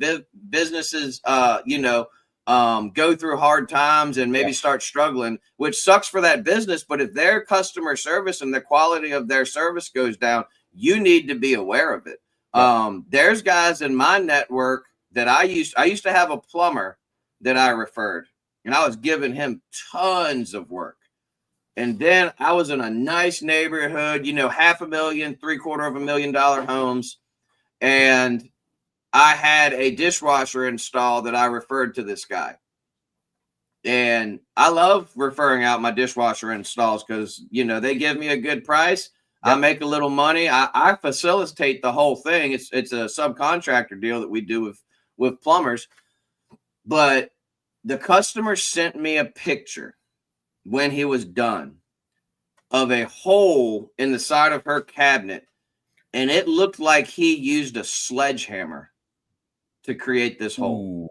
Businesses, go through hard times and maybe start struggling, which sucks for that business. But if their customer service and the quality of their service goes down, you need to be aware of it. There's guys in my network that I used to have a plumber that I referred, and I was giving him tons of work. And then I was in a nice neighborhood, $500,000, $750,000 homes. And I had a dishwasher installed that I referred to this guy. And I love referring out my dishwasher installs because, they give me a good price. I make a little money. I facilitate the whole thing. It's a subcontractor deal that we do with plumbers. But the customer sent me a picture when he was done of a hole in the side of her cabinet, and it looked like he used a sledgehammer to create this hole.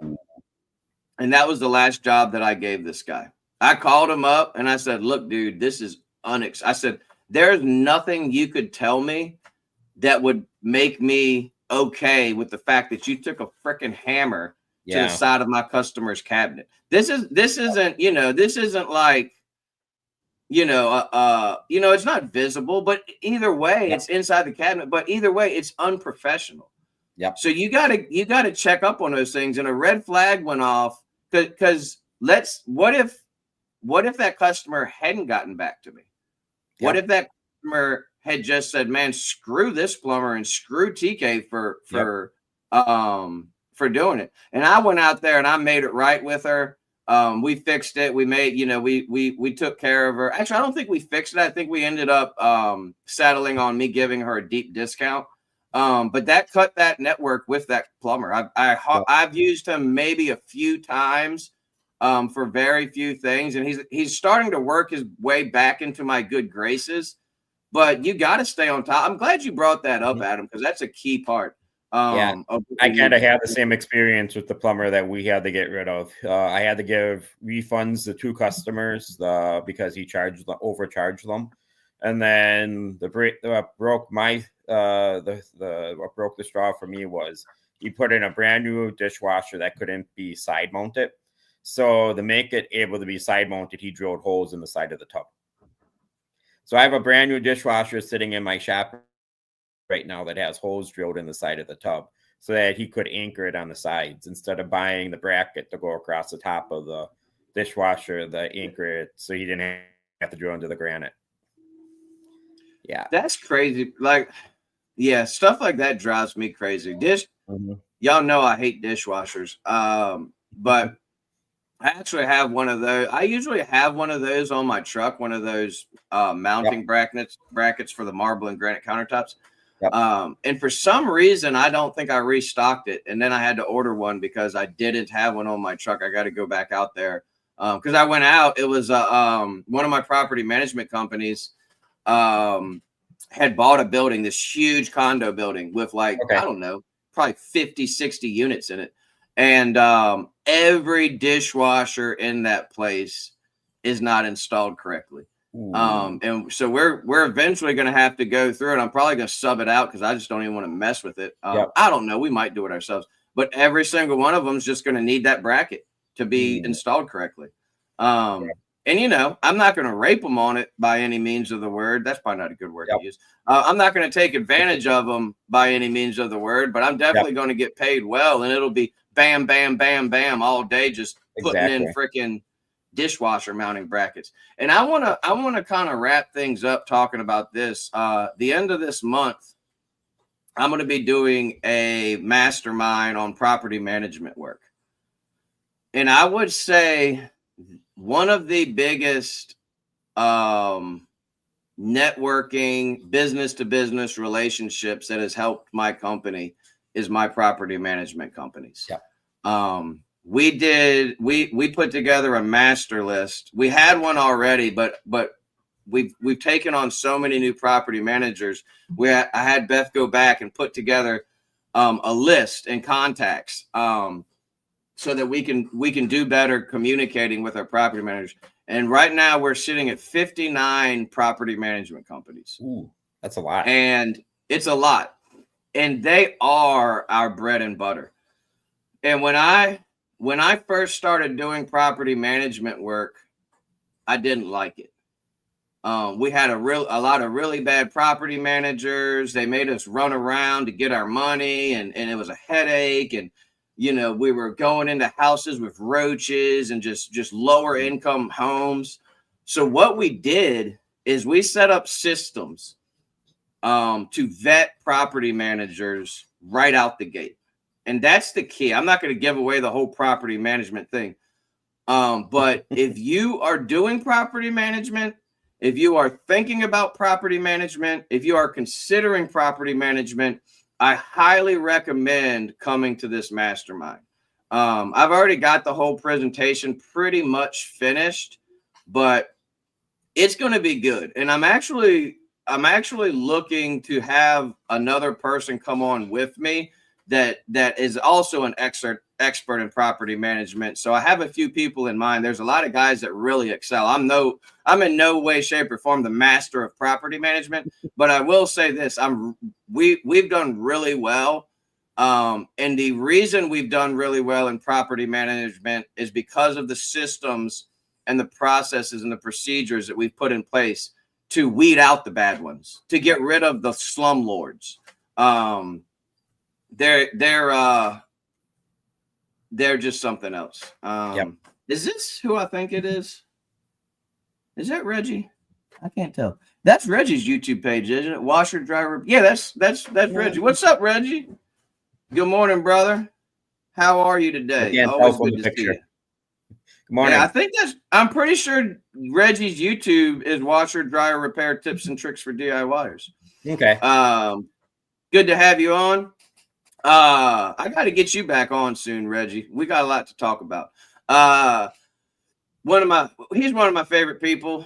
And that was the last job that I gave this guy. I called him up and I said, look, dude, this is I said, there's nothing you could tell me that would make me okay with the fact that you took a freaking hammer to the side of my customer's cabinet. This isn't like, it's not visible, but either way, it's inside the cabinet, but either way, it's unprofessional. So you gotta check up on those things. And a red flag went off because what if that customer hadn't gotten back to me? What if that customer had just said, "Man, screw this plumber and screw TK for doing it." And I went out there and I made it right with her. We fixed it. We made, we took care of her. Actually, I don't think we fixed it. I think we ended up settling on me giving her a deep discount. But that cut that network with that plumber. I've used him maybe a few times for very few things, and he's starting to work his way back into my good graces. But you got to stay on top. I'm glad you brought that up, Adam, because that's a key part. I kind of had the same experience with the plumber that we had to get rid of. I had to give refunds to 2 customers because he overcharged them, and then what broke the straw for me was he put in a brand new dishwasher that couldn't be side mounted. So to make it able to be side mounted, he drilled holes in the side of the tub. So I have a brand new dishwasher sitting in my shop right now that has holes drilled in the side of the tub so that he could anchor it on the sides instead of buying the bracket to go across the top of the dishwasher, the anchor it so he didn't have to drill into the granite. Yeah. That's crazy. Like, yeah, stuff like that drives me crazy. Y'all know I hate dishwashers. But I actually have one of those. I usually have one of those on my truck, one of those mounting brackets for the marble and granite countertops. And for some reason, I don't think I restocked it. And then I had to order one because I didn't have one on my truck. I got to go back out there because I went out. It was one of my property management companies had bought a building, this huge condo building with I don't know, probably 50, 60 units in it. And every dishwasher in that place is not installed correctly. And so we're eventually going to have to go through it. I'm probably going to sub it out because I just don't even want to mess with it. I don't know. We might do it ourselves, but every single one of them is just going to need that bracket to be installed correctly. And I'm not going to rape them on it by any means of the word. That's probably not a good word to use. I'm not going to take advantage of them by any means of the word, but I'm definitely going to get paid well, and it'll be bam, bam, bam, bam all day, just putting in freaking dishwasher mounting brackets. And I want to kind of wrap things up talking about this. The end of this month, I'm going to be doing a mastermind on property management work. And I would say one of the biggest networking business to business relationships that has helped my company is my property management companies. We put together a master list. We had one already, but we've taken on so many new property managers. I had Beth go back and put together a list and contacts so that we can do better communicating with our property managers. And right now we're sitting at 59 property management companies. Ooh, that's a lot. And it's a lot. And they are our bread and butter. And when I first started doing property management work, I didn't like it. We had a lot of really bad property managers. They made us run around to get our money, and it was a headache. And we were going into houses with roaches and just lower income homes. So what we did is we set up systems to vet property managers right out the gate. And that's the key. I'm not going to give away the whole property management thing. But if you are doing property management, if you are thinking about property management, if you are considering property management, I highly recommend coming to this mastermind. I've already got the whole presentation pretty much finished, but it's going to be good. And I'm actually looking to have another person come on with me that is also an expert in property management. So I have a few people in mind. There's a lot of guys that really excel. I'm in no way, shape, or form the master of property management, but I will say this: we've done really well. And the reason we've done really well in property management is because of the systems and the processes and the procedures that we've put in place to weed out the bad ones, to get rid of the slumlords. They're just something else. Is this who I think it is? Is that Reggie? I can't tell. That's Reggie's YouTube page, isn't it? Washer dryer. Yeah, that's Reggie. What's up, Reggie? Good morning, brother. How are you I today? can't tell Always from good the to see picture. you. Good Yeah, I morning. think I'm pretty sure Reggie's YouTube is washer dryer repair tips and tricks for DIYers. Okay. Good to have you on. I got to get you back on soon, Reggie. We got a lot to talk about. He's one of my favorite people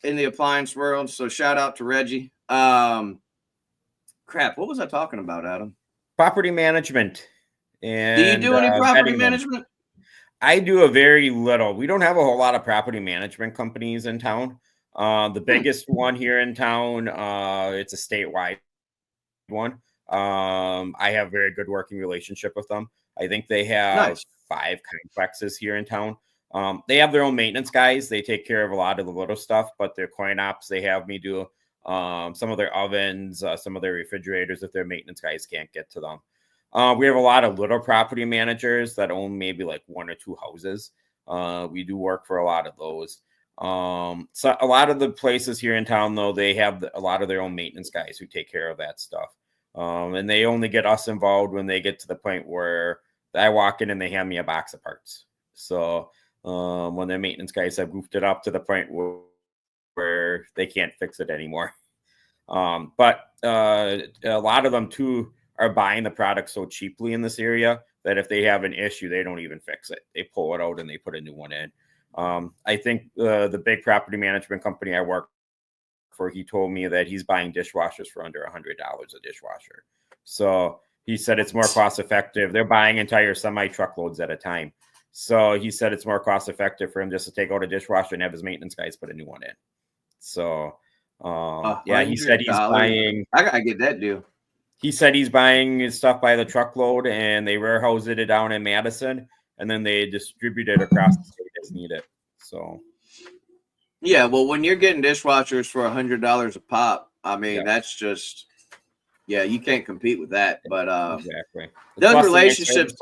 in the appliance world. So shout out to Reggie. Crap, what was I talking about, Adam? Property management Do you and do any property vetting them. management? I do a very little. We don't have a whole lot of property management companies in town. The biggest one here in town, it's a statewide one. I have a very good working relationship with them. I think they have 5 complexes here in town. They have their own maintenance guys. They take care of a lot of the little stuff, but their coin ops, they have me do some of their ovens, some of their refrigerators if their maintenance guys can't get to them. We have a lot of little property managers that own maybe like 1 or 2 houses. We do work for a lot of those. So a lot of the places here in town, though, they have a lot of their own maintenance guys who take care of that stuff. And they only get us involved when they get to the point where I walk in and they hand me a box of parts. So when their maintenance guys have goofed it up to the point where they can't fix it anymore. But a lot of them too are buying the product so cheaply in this area that if they have an issue, they don't even fix it. They pull it out and they put a new one in. I think the big property management company I work for, he told me that he's buying dishwashers for under $100 a dishwasher. So he said it's more cost effective. They're buying entire semi truckloads at a time. So he said it's more cost effective for him just to take out a dishwasher and have his maintenance guys put a new one in. So yeah, he said he's buying. I gotta get that deal. He said he's buying his stuff by the truckload and they warehouse it down in Madison and then they distribute it across the state as needed. So yeah, well, when you're getting dishwashers for $100 a pop, I mean that's just you can't compete with that. But exactly, those relationships.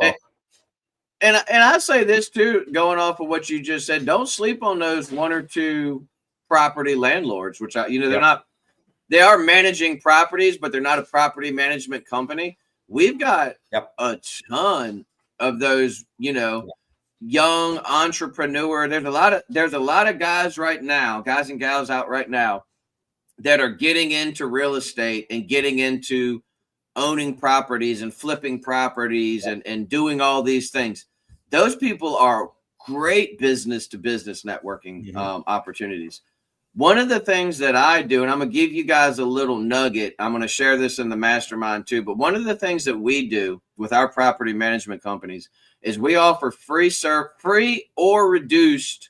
And I say this too, going off of what you just said, don't sleep on those 1 or 2 property landlords, which they are managing properties, but they're not a property management company. We've got a ton of those, young entrepreneur. There's a lot of guys right now, guys and gals out right now that are getting into real estate and getting into owning properties and flipping properties and doing all these things. Those people are great business to business networking opportunities. One of the things that I do, and I'm going to give you guys a little nugget, I'm going to share this in the mastermind too, but one of the things that we do with our property management companies is we offer free or reduced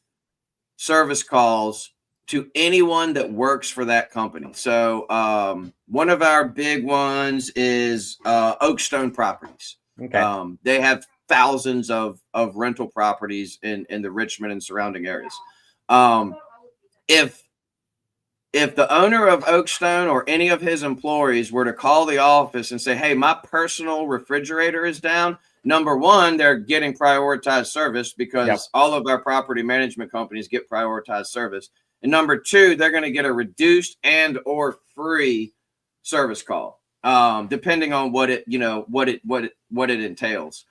service calls to anyone that works for that company. So one of our big ones is Oakstone Properties. Okay. They have thousands of rental properties in the Richmond and surrounding areas. If the owner of Oakstone or any of his employees were to call the office and say, hey, my personal refrigerator is down, number one, they're getting prioritized service because all of our property management companies get prioritized service. And number two, they're going to get a reduced and or free service call, depending on what it entails.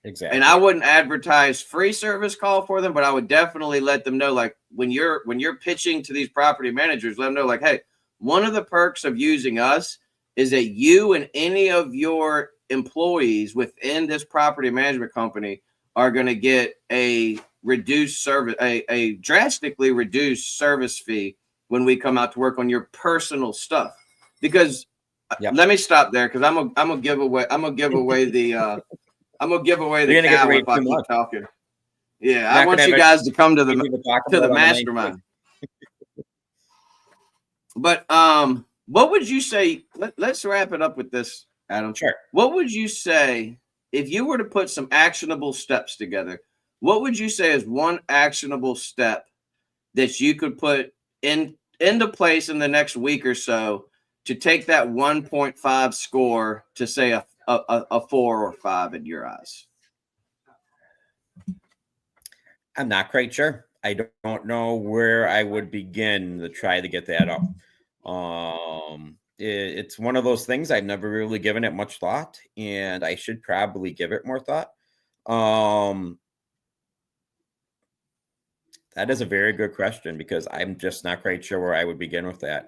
Exactly. And I wouldn't advertise free service call for them, but I would definitely let them know, like when you're pitching to these property managers, let them know, like, hey, one of the perks of using us is that you and any of your employees within this property management company are going to get a reduced service, a drastically reduced service fee when we come out to work on your personal stuff. Because let me stop there because I'm gonna give away the cow if I keep talking. Yeah, I want you guys to come to the mastermind. But what would you say? Let's wrap it up with this, Adam. Sure. What would you say if you were to put some actionable steps together? What would you say is one actionable step that you could put into place in the next week or so to take that 1.5 score to say a 4 or 5 in your eyes? I'm not quite sure. I don't know where I would begin to try to get that up. It's one of those things I've never really given it much thought, and I should probably give it more thought. Um, that is a very good question because I'm just not quite sure where I would begin with that.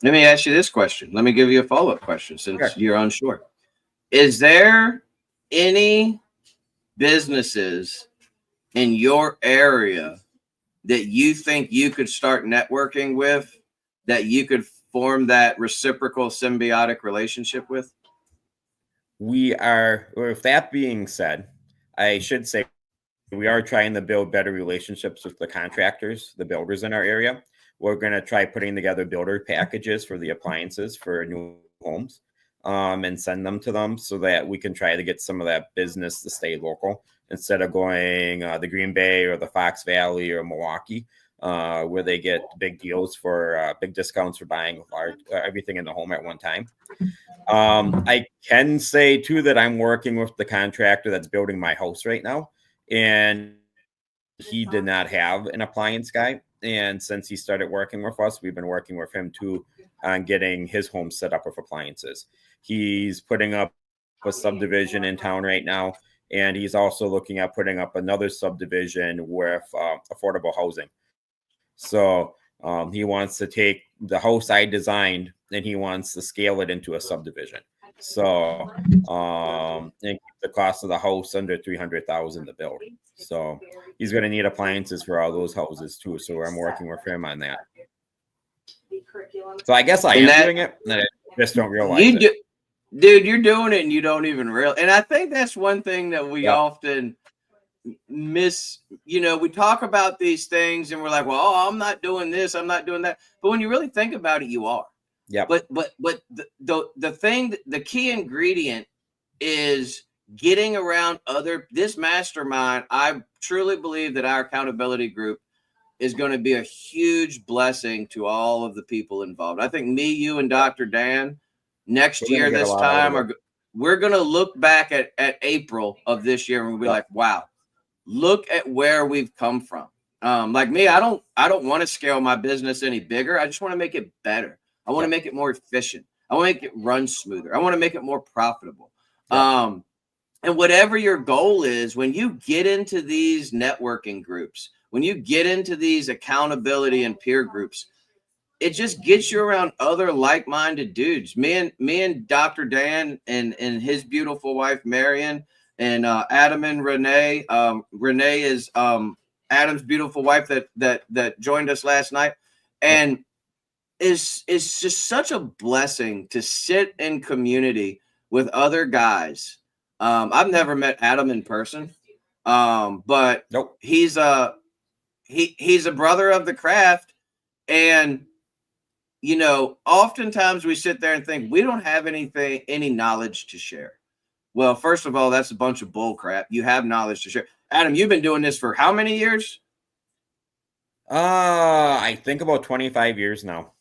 Let me ask you this question. Let me give you a follow-up question since Sure. you're unsure. Is there any businesses in your area that you think you could start networking with, that you could form that reciprocal symbiotic relationship with? With that being said, I should say we are trying to build better relationships with the contractors, the builders in our area. We're going to try putting together builder packages for the appliances for new homes, and send them to them so that we can try to get some of that business to stay local instead of going the Green Bay or the Fox Valley or Milwaukee, where they get big deals for big discounts for buying everything in the home at one time. I can say too that I'm working with the contractor that's building my house right now, and he did not have an appliance guy. And since he started working with us, we've been working with him too on getting his home set up with appliances. He's putting up a subdivision in town right now, and he's also looking at putting up another subdivision with affordable housing. So he wants to take the house I designed and he wants to scale it into a subdivision. So and keep the cost of the house under 300,000 to build. So he's going to need appliances for all those houses too. So I'm working with him on that. So I guess I am doing it, and I just don't realize it. Dude, you're doing it and you don't even realize. And I think that's one thing that we often miss. You know, we talk about these things and we're like, well, oh, I'm not doing this, I'm not doing that. But when you really think about it, you are. Yeah. But the thing, the key ingredient is getting around this mastermind. I truly believe that our accountability group is going to be a huge blessing to all of the people involved. I think me, you, and Dr. Dan next year this time we're going to look back at April of this year and we'll be like, wow, look at where we've come from. Like me, I don't want to scale my business any bigger. I just want to make it better. I want to make it more efficient. I want to make it run smoother. I want to make it more profitable. And whatever your goal is, when you get into these networking groups, when you get into these accountability and peer groups, it just gets you around other like-minded dudes. Me and Dr. Dan and his beautiful wife, Marion, and Adam and Renee. Renee is Adam's beautiful wife that joined us last night. And it's just such a blessing to sit in community with other guys. I've never met Adam in person, but he's a brother of the craft. And you know, oftentimes we sit there and think we don't have any knowledge to share. Well, first of all, that's a bunch of bull crap. You have knowledge to share. Adam, you've been doing this for how many years? I think about 25 years now.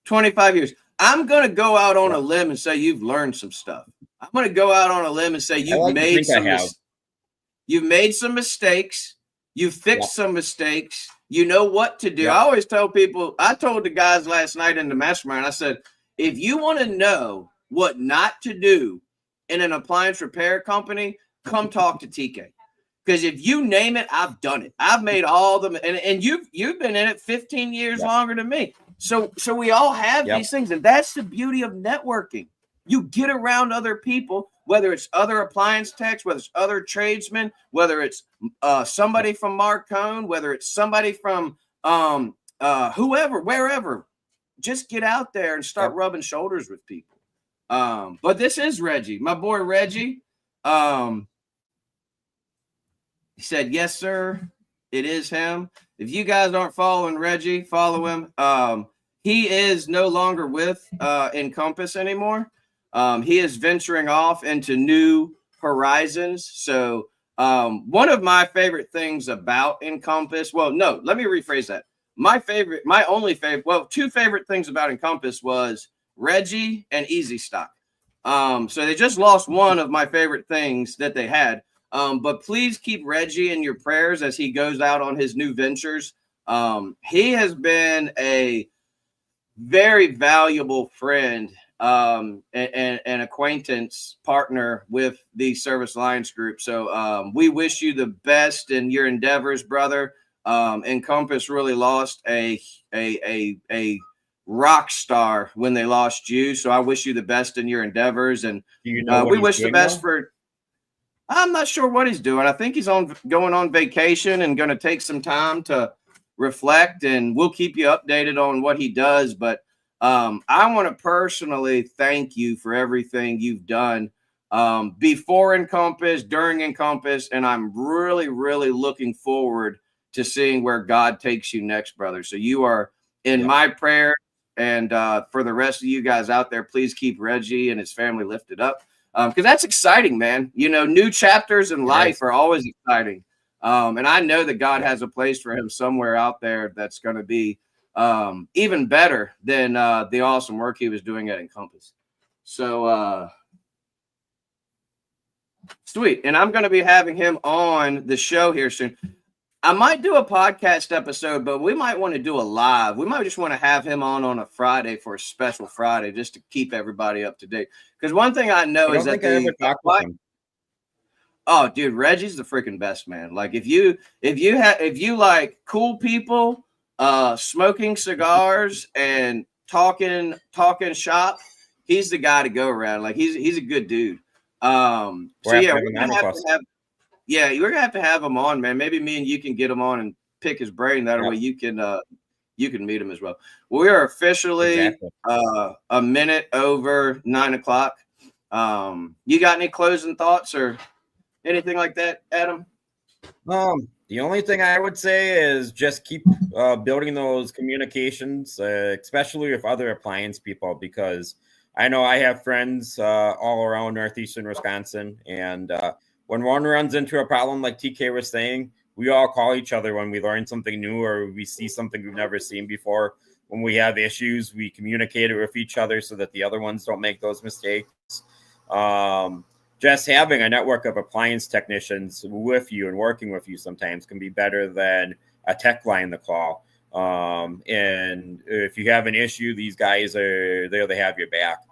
25 years. I'm going to go out on a limb and say you've learned some stuff. I'm going to go out on a limb and say you've made some mistakes. You fixed some mistakes. You know what to do. I always tell people, I told the guys last night in the mastermind, I said, if you want to know what not to do in an appliance repair company, come talk to TK. Because if you name it, I've done it. I've made all them, and you've been in it 15 years longer than me. So we all have these things, and that's the beauty of networking. You get around other people, whether it's other appliance techs, whether it's other tradesmen, whether it's somebody from Marcone, whether it's somebody from whoever, wherever. Just get out there and start rubbing shoulders with people. But this is Reggie, my boy Reggie. He said, yes, sir. It is him. If you guys aren't following Reggie, follow him. He is no longer with Encompass anymore. He is venturing off into two horizons. So one of my favorite things about Encompass, well, no, let me rephrase that. Two favorite things about Encompass was Reggie and Easy Stock. So they just lost one of my favorite things that they had. But please keep Reggie in your prayers as he goes out on his new ventures. He has been a very valuable friend and acquaintance partner with the Service Alliance Group. So we wish you the best in your endeavors, brother. Encompass really lost a rock star when they lost you. So I wish you the best in your endeavors, and Do you know what we he's wish the doing best now? for. I'm not sure what he's doing. I think he's going on vacation and going to take some time to reflect, and we'll keep you updated on what he does. But I want to personally thank you for everything you've done before Encompass, during Encompass, and I'm really, really looking forward to seeing where God takes you next, brother. So you are in my prayer, and for the rest of you guys out there, please keep Reggie and his family lifted up. Because that's exciting, man. You know, new chapters in life are always exciting. And I know that God has a place for him somewhere out there that's going to be even better than the awesome work he was doing at Encompass. So sweet. And I'm going to be having him on the show here soon. I might do a podcast episode, but we might want to do a live. We might just want to have him on a Friday for a special Friday, just to keep everybody up to date. Because one thing I know is that oh, dude, Reggie's the freaking best, man. Like if you like cool people, smoking cigars and talking shop, he's the guy to go around. Like he's a good dude. So yeah, we're gonna have to have. Yeah, we're gonna have to have him on, man. Maybe me and you can get him on and pick his brain. That way you can meet him as well. We are officially a minute over 9 o'clock. You got any closing thoughts or anything like that, Adam? The only thing I would say is just keep building those communications, especially with other appliance people, because I know I have friends all around northeastern Wisconsin, and when one runs into a problem like TK was saying, we all call each other when we learn something new or we see something we've never seen before. When we have issues, we communicate it with each other so that the other ones don't make those mistakes. Just having a network of appliance technicians with you and working with you sometimes can be better than a tech line to call. And if you have an issue, these guys are there to have your back.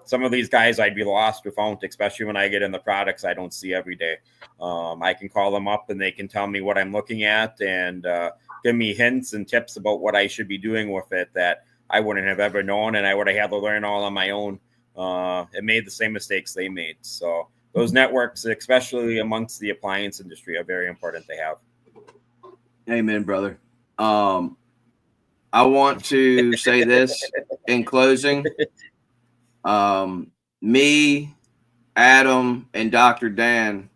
Some of these guys I'd be lost without, especially when I get in the products I don't see every day. I can call them up and they can tell me what I'm looking at and give me hints and tips about what I should be doing with it that I wouldn't have ever known, and I would have had to learn all on my own. It made the same mistakes they made. So those networks, especially amongst the appliance industry, are very important to have. Amen, brother. I want to say this in closing. Me, Adam, and Dr. Dan,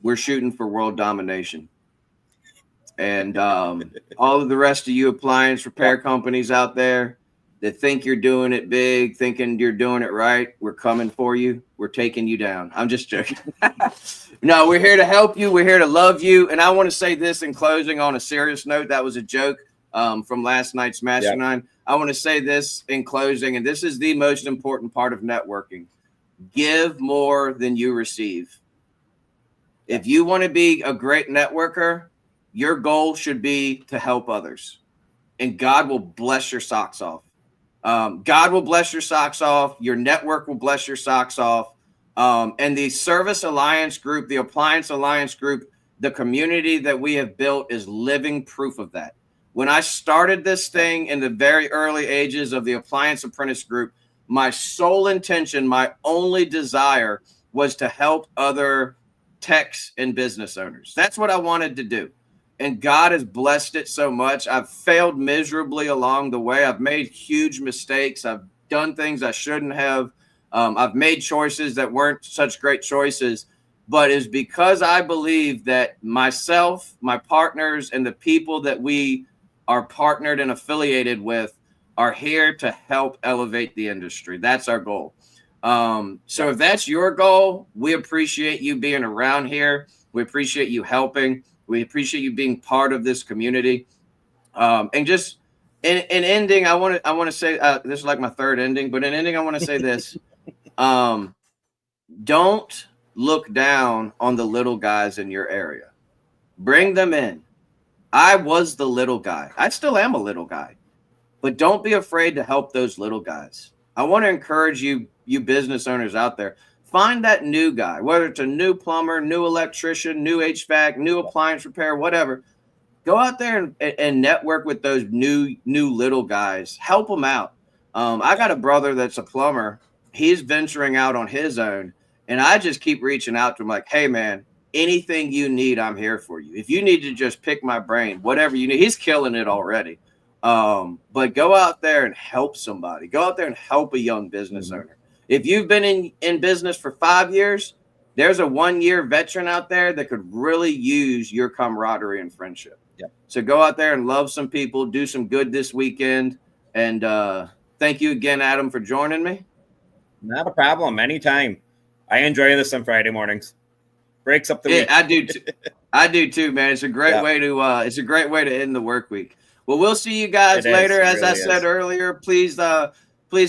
we're shooting for world domination. And all of the rest of you appliance repair companies out there that think you're doing it big, thinking you're doing it right, we're coming for you. We're taking you down. I'm just joking. No, we're here to help you. We're here to love you. And I want to say this in closing on a serious note. That was a joke from last night's Mastermind. I want to say this in closing, and this is the most important part of networking. Give more than you receive. If you want to be a great networker, your goal should be to help others. And God will bless your socks off. God will bless your socks off. Your network will bless your socks off. And the Service Alliance Group, the Appliance Alliance Group, the community that we have built is living proof of that. When I started this thing in the very early ages of the Appliance Apprentice Group, my sole intention, my only desire was to help other techs and business owners. That's what I wanted to do. And God has blessed it so much. I've failed miserably along the way. I've made huge mistakes. I've done things I shouldn't have. I've made choices that weren't such great choices. But it's because I believe that myself, my partners, and the people that we are partnered and affiliated with are here to help elevate the industry. That's our goal. So if that's your goal, we appreciate you being around here. We appreciate you helping. We appreciate you being part of this community. And just in ending, I want to say this is like my third ending, but in ending, I want to say this: don't look down on the little guys in your area. Bring them in. I was the little guy. I still am a little guy, but don't be afraid to help those little guys. I want to encourage you business owners out there. Find that new guy, whether it's a new plumber, new electrician, new HVAC, new appliance repair, whatever. Go out there and network with those new little guys. Help them out. I got a brother that's a plumber. He's venturing out on his own, and I just keep reaching out to him like, hey, man, anything you need, I'm here for you. If you need to just pick my brain, whatever you need, he's killing it already. But go out there and help somebody. Go out there and help a young business owner. If you've been in business for 5 years, there's a 1-year veteran out there that could really use your camaraderie and friendship. Yep. So go out there and love some people, do some good this weekend. And thank you again, Adam, for joining me. Not a problem. Anytime. I enjoy this on Friday mornings. Breaks up the week. I do. I do too, man. It's a great way to. It's a great way to end the work week. Well, we'll see you guys later. As I said earlier, please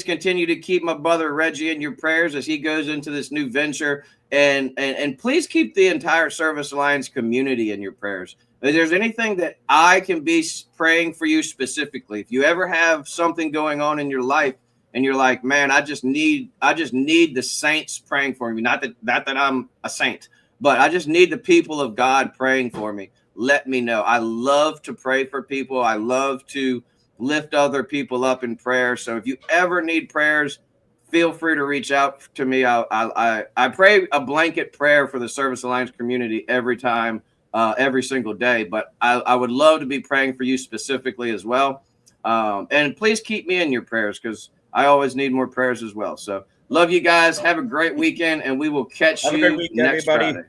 continue to keep my brother Reggie in your prayers as he goes into this new venture, and please keep the entire Service Alliance community in your prayers. If there's anything that I can be praying for you specifically, if you ever have something going on in your life and you're like, man, I just need the saints praying for me. Not that I'm a saint, but I just need the people of God praying for me. Let me know. I love to pray for people. I love to lift other people up in prayer. So if you ever need prayers, feel free to reach out to me. I pray a blanket prayer for the Service Alliance community every time, every single day. But I would love to be praying for you specifically as well. And please keep me in your prayers because I always need more prayers as well. So love you guys. Have a great weekend, and we will catch you next Friday.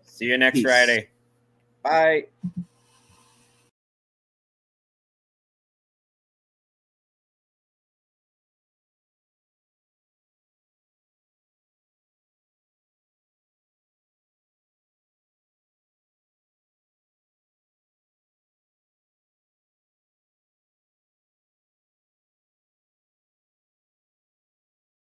See you next Friday. Bye.